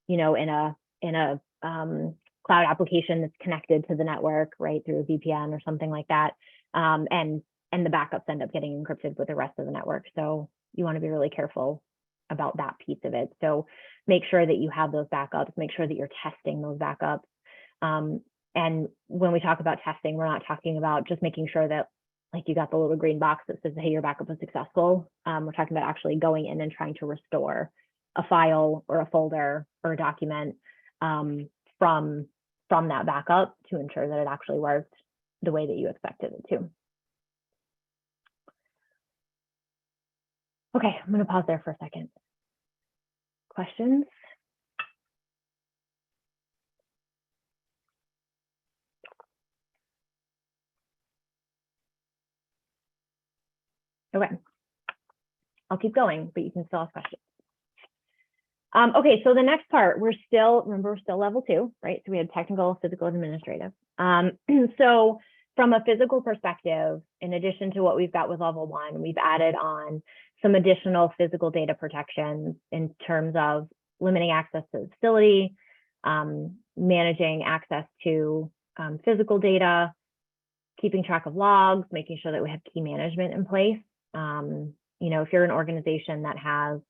you know, in a cloud application that's connected to the network, right, through a VPN or something like that. And the backups end up getting encrypted with the rest of the network. So you want to be really careful about that piece of it. So make sure that you have those backups, make sure that you're testing those backups. And when we talk about testing, we're not talking about just making sure that, like, you got the little green box that says, hey, your backup was successful. We're talking about actually going in and trying to restore a file or a folder or a document from that backup to ensure that it actually worked the way that you expected it to. Okay, I'm going to pause there for a second. Questions? Okay, I'll keep going, but you can still ask questions. Okay, so the next part, remember, we're still level 2, right? So we had technical, physical, and administrative. So from a physical perspective, in addition to what we've got with level 1, we've added on some additional physical data protections in terms of limiting access to the facility, managing access to physical data, keeping track of logs, making sure that we have key management in place. You know, if you're an organization that has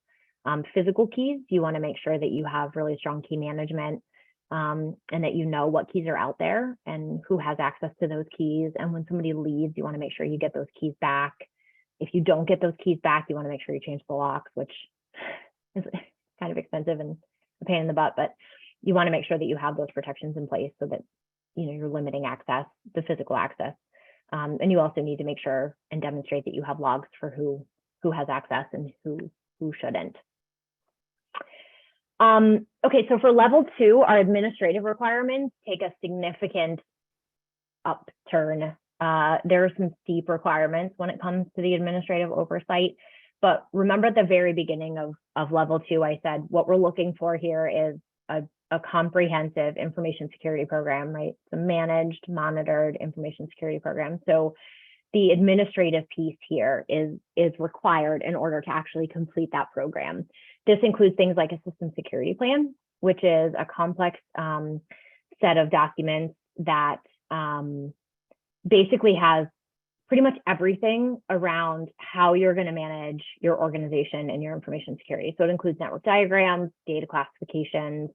physical keys, you want to make sure that you have really strong key management and that you know what keys are out there and who has access to those keys. And when somebody leaves, you want to make sure you get those keys back. If you don't get those keys back, you want to make sure you change the locks, which is kind of expensive and a pain in the butt, but you want to make sure that you have those protections in place so that, you know, you're limiting access, the physical access. And you also need to make sure and demonstrate that you have logs for who has access and who shouldn't. Okay, so for level 2, our administrative requirements take a significant upturn. There are some steep requirements when it comes to the administrative oversight, but remember at the very beginning of level 2, I said what we're looking for here is a comprehensive information security program, right? It's a managed, monitored information security program. So the administrative piece here is required in order to actually complete that program. This includes things like a system security plan, which is a complex set of documents that basically has pretty much everything around how you're going to manage your organization and your information security. So it includes network diagrams, data classifications,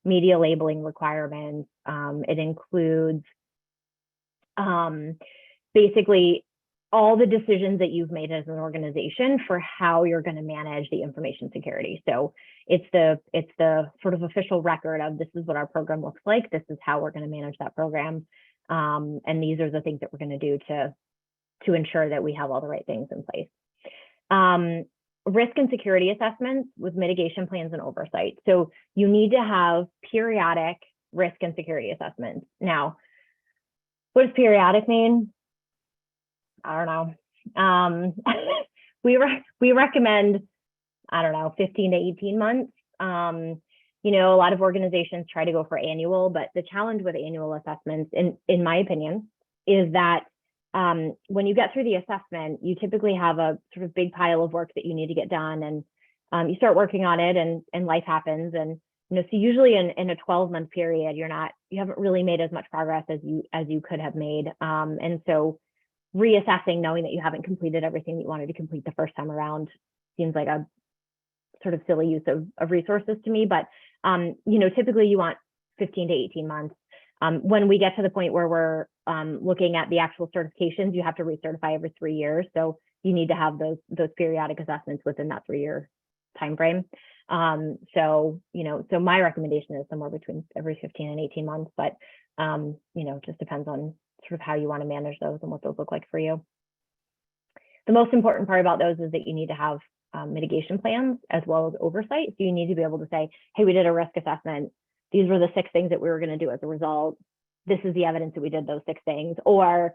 media labeling requirements. It includes basically all the decisions that you've made as an organization for how you're going to manage the information security. So it's the sort of official record of this is what our program looks like. This is how we're going to manage that program. And these are the things that we're going to do to ensure that we have all the right things in place. Risk and security assessments with mitigation plans and oversight. So you need to have periodic risk and security assessments. Now, what does periodic mean? I don't know. We recommend, I don't know, 15 to 18 months. You know, a lot of organizations try to go for annual, but the challenge with annual assessments, in my opinion, is that when you get through the assessment, you typically have a sort of big pile of work that you need to get done, and you start working on it, and life happens, and you know, so usually in a 12-month period, you haven't really made as much progress as you could have made, and so reassessing, knowing that you haven't completed everything that you wanted to complete the first time around, seems like a sort of silly use of resources to me. But you know, typically you want 15 to 18 months. When we get to the point where we're looking at the actual certifications, you have to recertify every 3 years. So you need to have those periodic assessments within that 3-year time frame. So, you know, so my recommendation is somewhere between every 15 and 18 months, but you know, just depends on sort of how you want to manage those and what those look like for you. The most important part about those is that you need to have mitigation plans as well as oversight. So you need to be able to say, hey, we did a risk assessment. These were the 6 things that we were going to do as a result. This is the evidence that we did those 6 things, or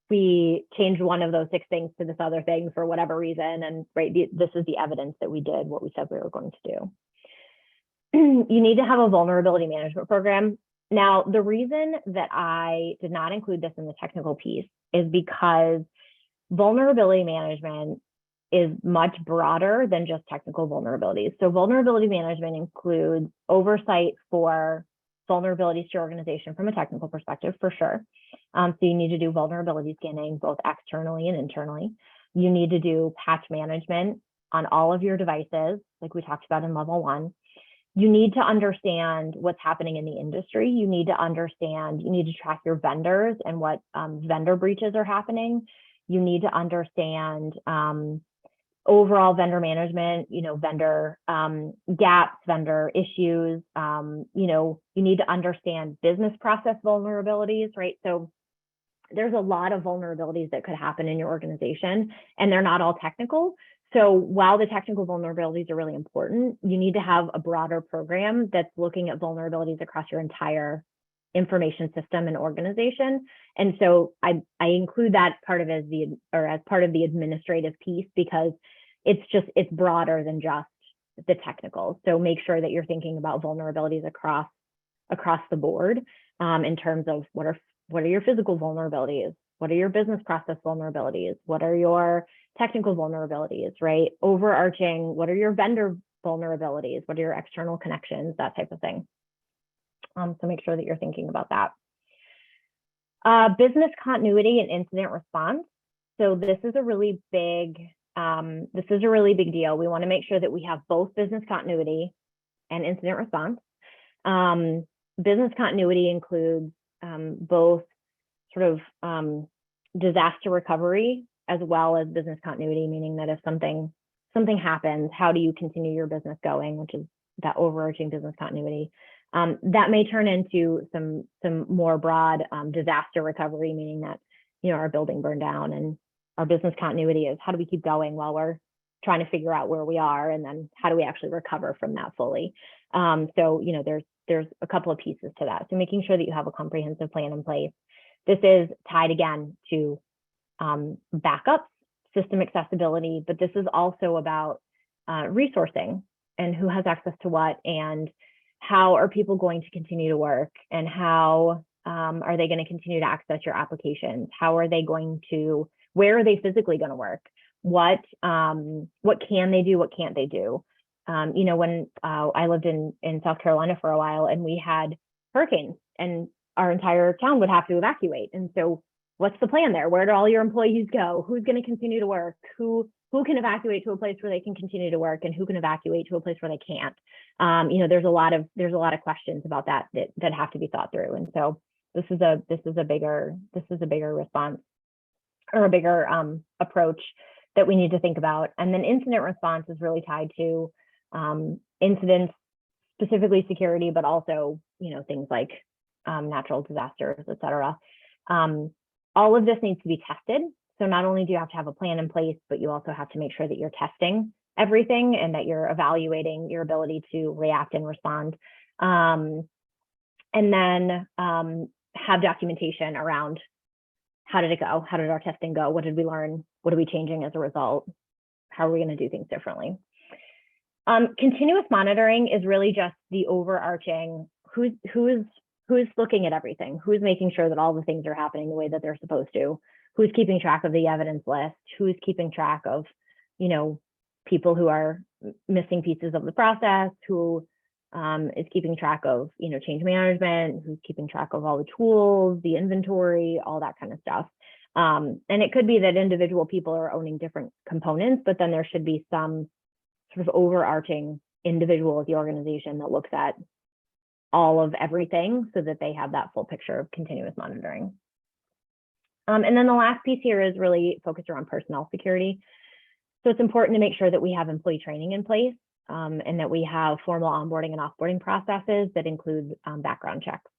we changed one of those 6 things to this other thing for whatever reason. And right, this is the evidence that we did what we said we were going to do. You need to have a vulnerability management program. Now, the reason that I did not include this in the technical piece is because vulnerability management is much broader than just technical vulnerabilities. So vulnerability management includes oversight for vulnerabilities to your organization from a technical perspective, for sure. So you need to do vulnerability scanning, both externally and internally. You need to do patch management on all of your devices, like we talked about in level 1. You need to understand what's happening in the industry. You need to track your vendors and what vendor breaches are happening. You need to understand overall vendor management, vendor gaps, vendor issues. You need to understand business process vulnerabilities, right? So there's a lot of vulnerabilities that could happen in your organization, and they're not all technical. So while the technical vulnerabilities are really important, you need to have a broader program that's looking at vulnerabilities across your entire information system and organization. And so I include that part of as part of the administrative piece, because it's broader than just the technical. So make sure that you're thinking about vulnerabilities across the board, in terms of what are your physical vulnerabilities? What are your business process vulnerabilities? What are your technical vulnerabilities, right? Overarching, what are your vendor vulnerabilities? What are your external connections? That type of thing. So make sure that you're thinking about that. Business continuity and incident response. So this is a really big deal. We want to make sure that we have both business continuity and incident response. Business continuity includes both sort of disaster recovery as well as business continuity, meaning that if something happens, how do you continue your business going, which is that overarching business continuity. That may turn into some more broad disaster recovery, meaning that our building burned down, and our business continuity is how do we keep going while we're trying to figure out where we are, and then how do we actually recover from that fully. So there's a couple of pieces to that. So making sure that you have a comprehensive plan in place. This is tied again to backups, system accessibility, but this is also about resourcing and who has access to what, and how are people going to continue to work, and how are they going to continue to access your applications? How are they going to, where are they physically going to work? What can they do? What can't they do? When I lived in South Carolina for a while, and we had hurricanes, and our entire town would have to evacuate. And so what's the plan there? Where do all your employees go? Who's going to continue to work? Who can evacuate to a place where they can continue to work, and who can evacuate to a place where they can't? There's a lot of questions about that have to be thought through. And so this is a bigger response, or a bigger approach that we need to think about. And then incident response is really tied to incidents, specifically security, but also things like natural disasters, et cetera. All of this needs to be tested. So not only do you have to have a plan in place, but you also have to make sure that you're testing everything, and that you're evaluating your ability to react and respond. And then have documentation around how did it go? How did our testing go? What did we learn? What are we changing as a result? How are we going to do things differently? Continuous monitoring is really just the overarching who's looking at everything, who's making sure that all the things are happening the way that they're supposed to, who's keeping track of the evidence list, who's keeping track of, people who are missing pieces of the process, who is keeping track of, change management, who's keeping track of all the tools, the inventory, all that kind of stuff. And it could be that individual people are owning different components, but then there should be some sort of overarching individual of the organization that looks at all of everything, so that they have that full picture of continuous monitoring. And then the last piece here is really focused around personnel security. So it's important to make sure that we have employee training in place, and that we have formal onboarding and offboarding processes that include background checks.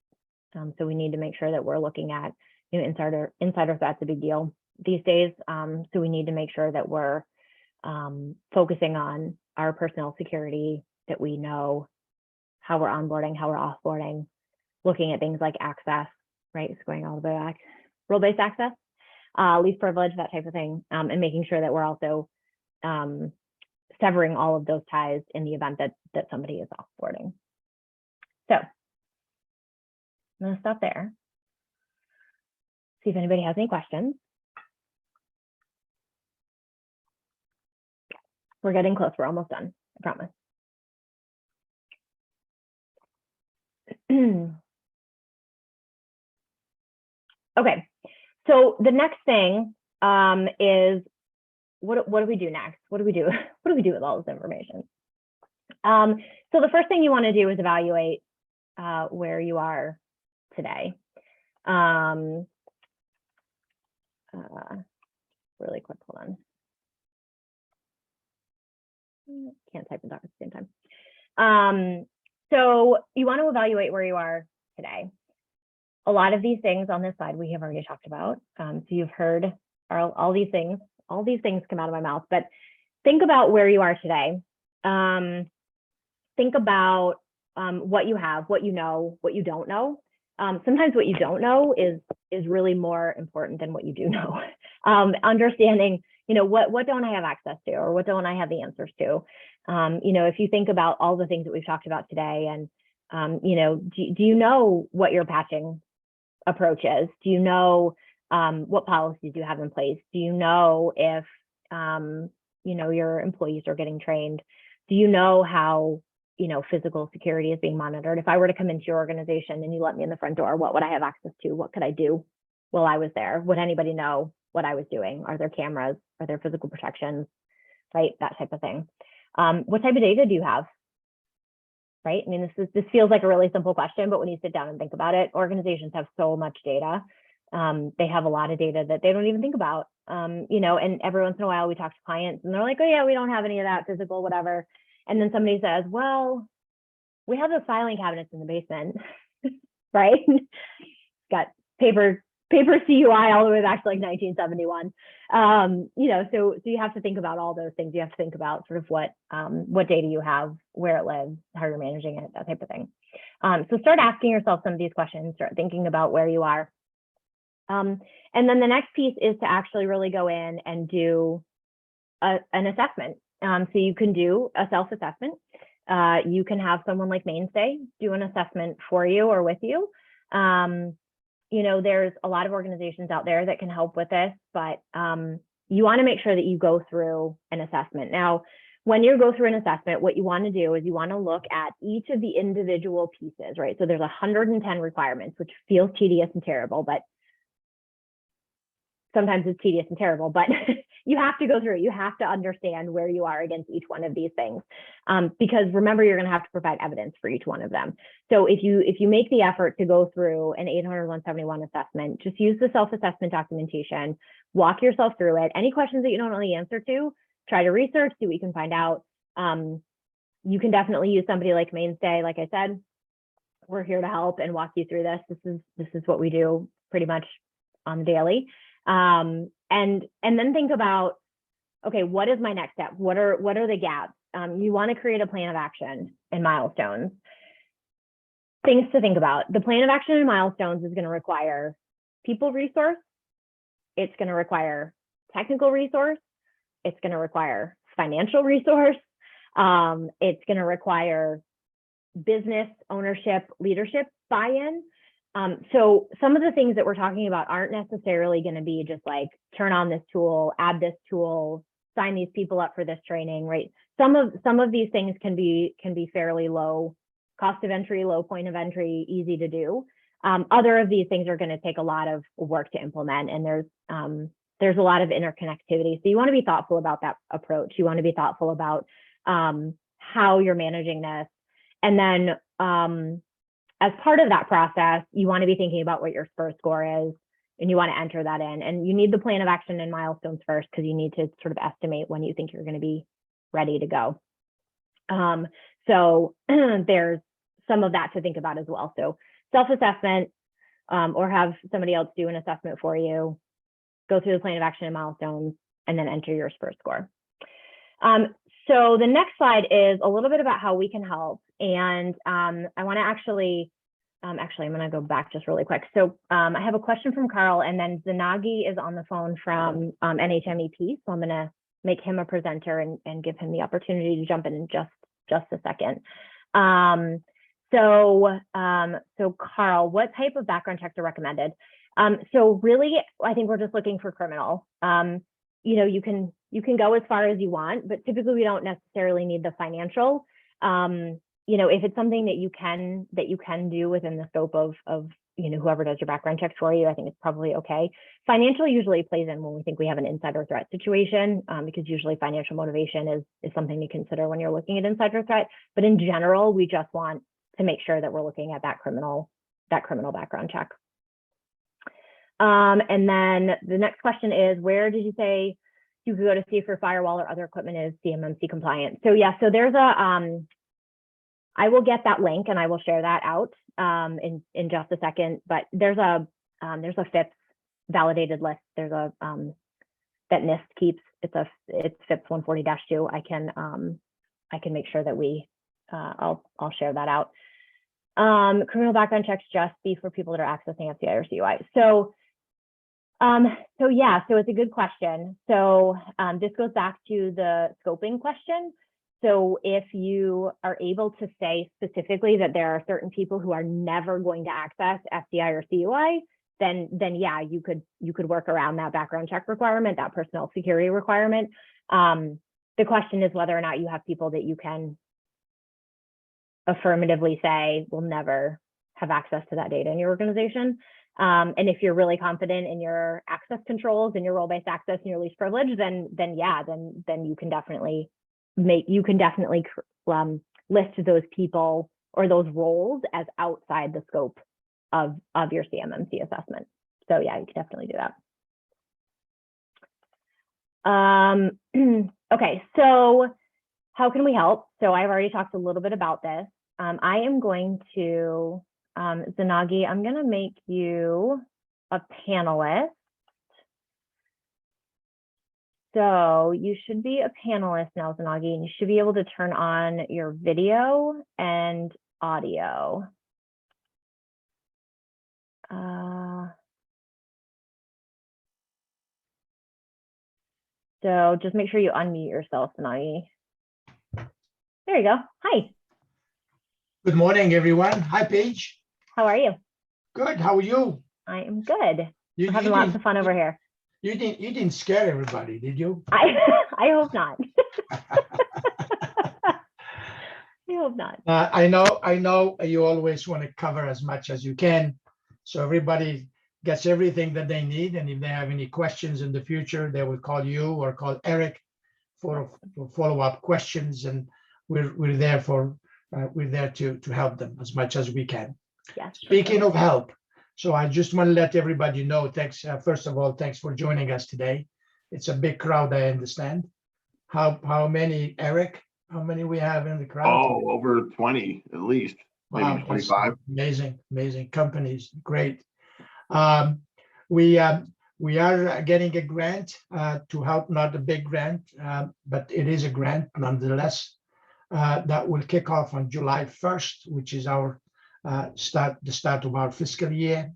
So we need to make sure that we're looking at, insider threat's a big deal these days. So we need to make sure that we're focusing on our personnel security, that we know how we're onboarding, how we're offboarding, looking at things like access, right? It's going all the way back, role-based access, least privilege, that type of thing, and making sure that we're also severing all of those ties in the event that somebody is offboarding. So I'm going to stop there. See if anybody has any questions. We're getting close. We're almost done, I promise. Okay, so the next thing is what do we do next? What do we do? What do we do with all this information? So the first thing you want to do is evaluate where you are today. Really quick, hold on. Can't type and talk at the same time. So you want to evaluate where you are today. A lot of these things on this slide we have already talked about. So you've heard all these things come out of my mouth, but think about where you are today. Think about what you have, what you know, what you don't know. Sometimes what you don't know is really more important than what you do know. Understanding, what don't I have access to, or what don't I have the answers to? If you think about all the things that we've talked about today, and do you know what your patching approach is? Do you know what policies you have in place? Do you know if your employees are getting trained? Do you know how physical security is being monitored? If I were to come into your organization and you let me in the front door, what would I have access to? What could I do while I was there? Would anybody know what I was doing? Are there cameras? Are there physical protections? Right, that type of thing. What type of data do you have? Right, I mean, this feels like a really simple question, but when you sit down and think about it, organizations have so much data. They have a lot of data that they don't even think about. And every once in a while we talk to clients and they're like, oh yeah, we don't have any of that physical, whatever. And then somebody says, well, we have those filing cabinets in the basement, right? Got paper CUI all the way back to like 1971. So you have to think about all those things. You have to think about sort of what data you have, where it lives, how you're managing it, that type of thing. So start asking yourself some of these questions, start thinking about where you are. And then the next piece is to actually really go in and do an assessment. So you can do a self-assessment. You can have someone like Mainstay do an assessment for you or with you. There's a lot of organizations out there that can help with this, but you want to make sure that you go through an assessment. Now, when you go through an assessment, what you want to do is you want to look at each of the individual pieces, right? So there's 110 requirements, which feels tedious and terrible, but sometimes it's tedious and terrible, but you have to go through it. You have to understand where you are against each one of these things. Because remember, you're going to have to provide evidence for each one of them. So if you make the effort to go through an 800-171 assessment, just use the self-assessment documentation, walk yourself through it. Any questions that you don't know the answer to, try to research, see what you can find out. You can definitely use somebody like Mainstay. Like I said, we're here to help and walk you through this. This is what we do pretty much on the daily. And then think about, okay, what is my next step? What are the gaps? You want to create a plan of action and milestones. Things to think about. The plan of action and milestones is going to require people resource. It's going to require technical resource. It's going to require financial resource. It's going to require business ownership, leadership buy-in. So some of the things that we're talking about aren't necessarily going to be just like turn on this tool, add this tool, sign these people up for this training, right? Some of these things can be fairly low cost of entry, low point of entry, easy to do. Other of these things are going to take a lot of work to implement, and there's a lot of interconnectivity. So you want to be thoughtful about that approach. You want to be thoughtful about how you're managing this, and then as part of that process, you want to be thinking about what your SPUR score is, and you want to enter that in. And you need the plan of action and milestones first, because you need to sort of estimate when you think you're going to be ready to go. So there's some of that to think about as well. So self-assessment, or have somebody else do an assessment for you, go through the plan of action and milestones, and then enter your SPUR score. So the next slide is a little bit about how we can help. And I want to actually, I'm going to go back just really quick. So I have a question from Carl, and then Zanagi is on the phone from NHMEP. So I'm going to make him a presenter and give him the opportunity to jump in just a second. So Carl, what type of background checks are recommended? So really, I think we're just looking for criminal. You can go as far as you want, but typically we don't necessarily need the financial. If it's something that you can do within the scope of whoever does your background checks for you, I think it's probably okay. Financial usually plays in when we think we have an insider threat situation, because usually financial motivation is something to consider when you're looking at insider threat. But in general, we just want to make sure that we're looking at that criminal background check. And then the next question is, where did you say you could go to see if your firewall or other equipment is CMMC compliant. So yeah, so there's a, I will get that link and I will share that out in just a second, but there's a Fips validated list. There's a, that Nist keeps, it's Fips 140-2. I can make sure that I'll share that out. Criminal background checks just be for people that are accessing FBI or CUI. So yeah, so it's a good question. So this goes back to the scoping question. So if you are able to say specifically that there are certain people who are never going to access FBI or CUI, then yeah, you could work around that background check requirement, that personal security requirement. The question is whether or not you have people that you can affirmatively say will never have access to that data in your organization. And if you're really confident in your access controls and your role-based access and your least privilege, then yeah, then you can definitely list those people or those roles as outside the scope of your CMMC assessment. So yeah, you can definitely do that. Okay, so how can we help? So I've already talked a little bit about this. I am going to, Zanagi, I'm going to make you a panelist. So you should be a panelist now, Zanagi, and you should be able to turn on your video and audio. So just make sure you unmute yourself, Zanagi. There you go. Hi. Good morning, everyone. Hi, Paige. How are you? Good. How are you? I am good. You We're having lots of fun over here. You didn't scare everybody, did you? I hope not. I hope not. I know you always want to cover as much as you can, so everybody gets everything that they need. And if they have any questions in the future, they will call you or call Eric for follow-up questions, and we're there to help them as much as we can. Yes. Speaking of help, so I just want to let everybody know, thanks. First of all, thanks for joining us today. It's a big crowd, I understand. How many, Eric? How many we have in the crowd? Oh, over 20 at least, maybe 25. Amazing companies, great. We are getting a grant to help, not a big grant, but it is a grant nonetheless. That will kick off on July 1st, which is our the start of our fiscal year.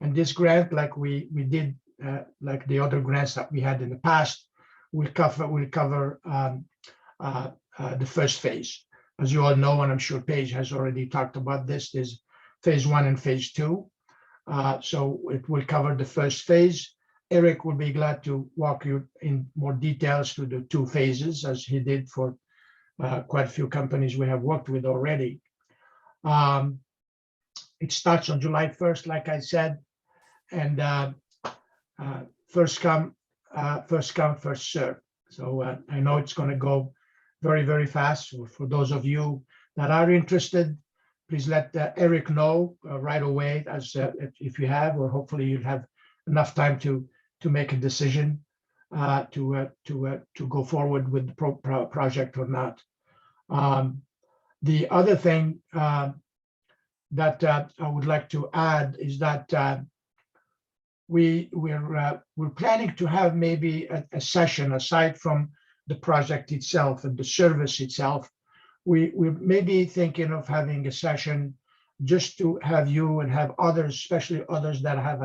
And this grant, like we did, like the other grants that we had in the past, will cover the first phase. As you all know, and I'm sure Paige has already talked about this, there's phase 1 and phase 2. So it will cover the first phase. Eric will be glad to walk you in more details through the 2 phases, as he did for quite a few companies we have worked with already. It starts on July 1st, like I said, and first come, first serve. So I know it's going to go very, very fast. For those of you that are interested, please let Eric know right away, as if you have, or hopefully you'll have enough time to make a decision to go forward with the project or not. The other thing that I would like to add is that we're planning to have maybe a session aside from the project itself and the service itself. We're maybe thinking of having a session just to have you and have others, especially others that have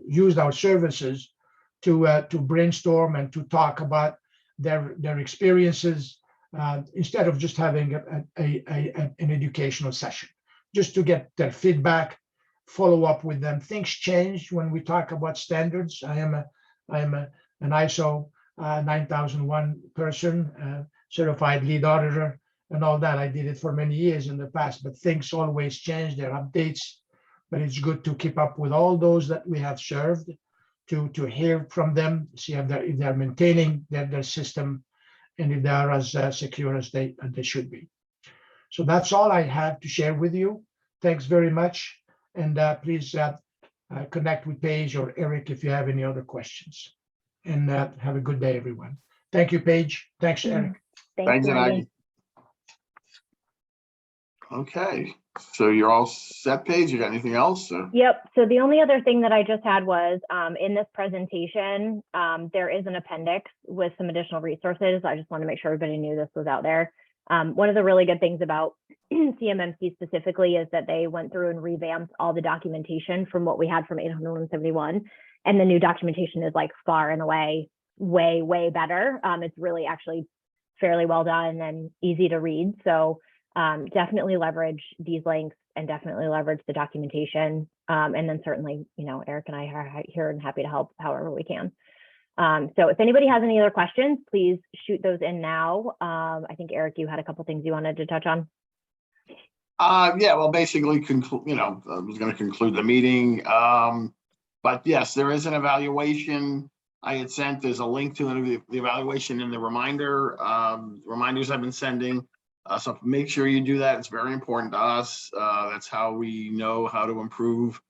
used our services, to brainstorm and to talk about their experiences, instead of just having an educational session, just to get their feedback, follow up with them. Things change when we talk about standards. I am an ISO 9001 person, certified lead auditor, and all that. I did it for many years in the past, but things always change. There are updates, but it's good to keep up with all those that we have served, to hear from them, see if they're maintaining their system, and if they are as secure as they should be. So that's all I have to share with you. Thanks very much, and please connect with Paige or Eric if you have any other questions. And have a good day, everyone. Thank you, Paige. Thanks, Eric. Thanks, Anagi. Okay, so you're all set, Paige? You got anything else? Or? Yep. So the only other thing that I just had was in this presentation, there is an appendix with some additional resources. I just want to make sure everybody knew this was out there. One of the really good things about CMMC specifically is that they went through and revamped all the documentation from what we had from 871. And the new documentation is like far and away, way better. It's really actually fairly well done and easy to read. So definitely leverage these links and definitely leverage the documentation. And then certainly, you know, Eric and I are here and happy to help however we can. So if anybody has any other questions, please shoot those in now. I think, Eric, you had a couple things you wanted to touch on. Yeah, well, basically, I was going to conclude the meeting. But yes, there is an evaluation I had sent. There's a link to the evaluation in the reminder. Reminders I've been sending. So make sure you do that. It's very important to us. That's how we know how to improve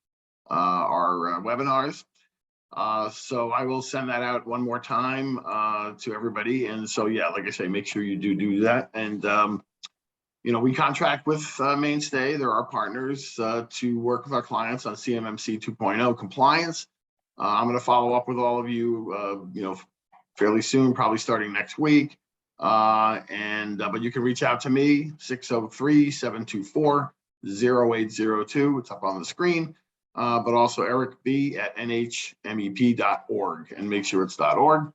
our webinars. So I will send that out one more time to everybody. And so, yeah, like I say, make sure you do that. And, you know, we contract with Mainstay. They're our partners to work with our clients on CMMC 2.0 compliance. I'm going to follow up with all of you, you know, fairly soon, probably starting next week. But you can reach out to me, 603-724-0802. It's up on the screen. But also Eric B at nhmep.org, and make sure it's .org.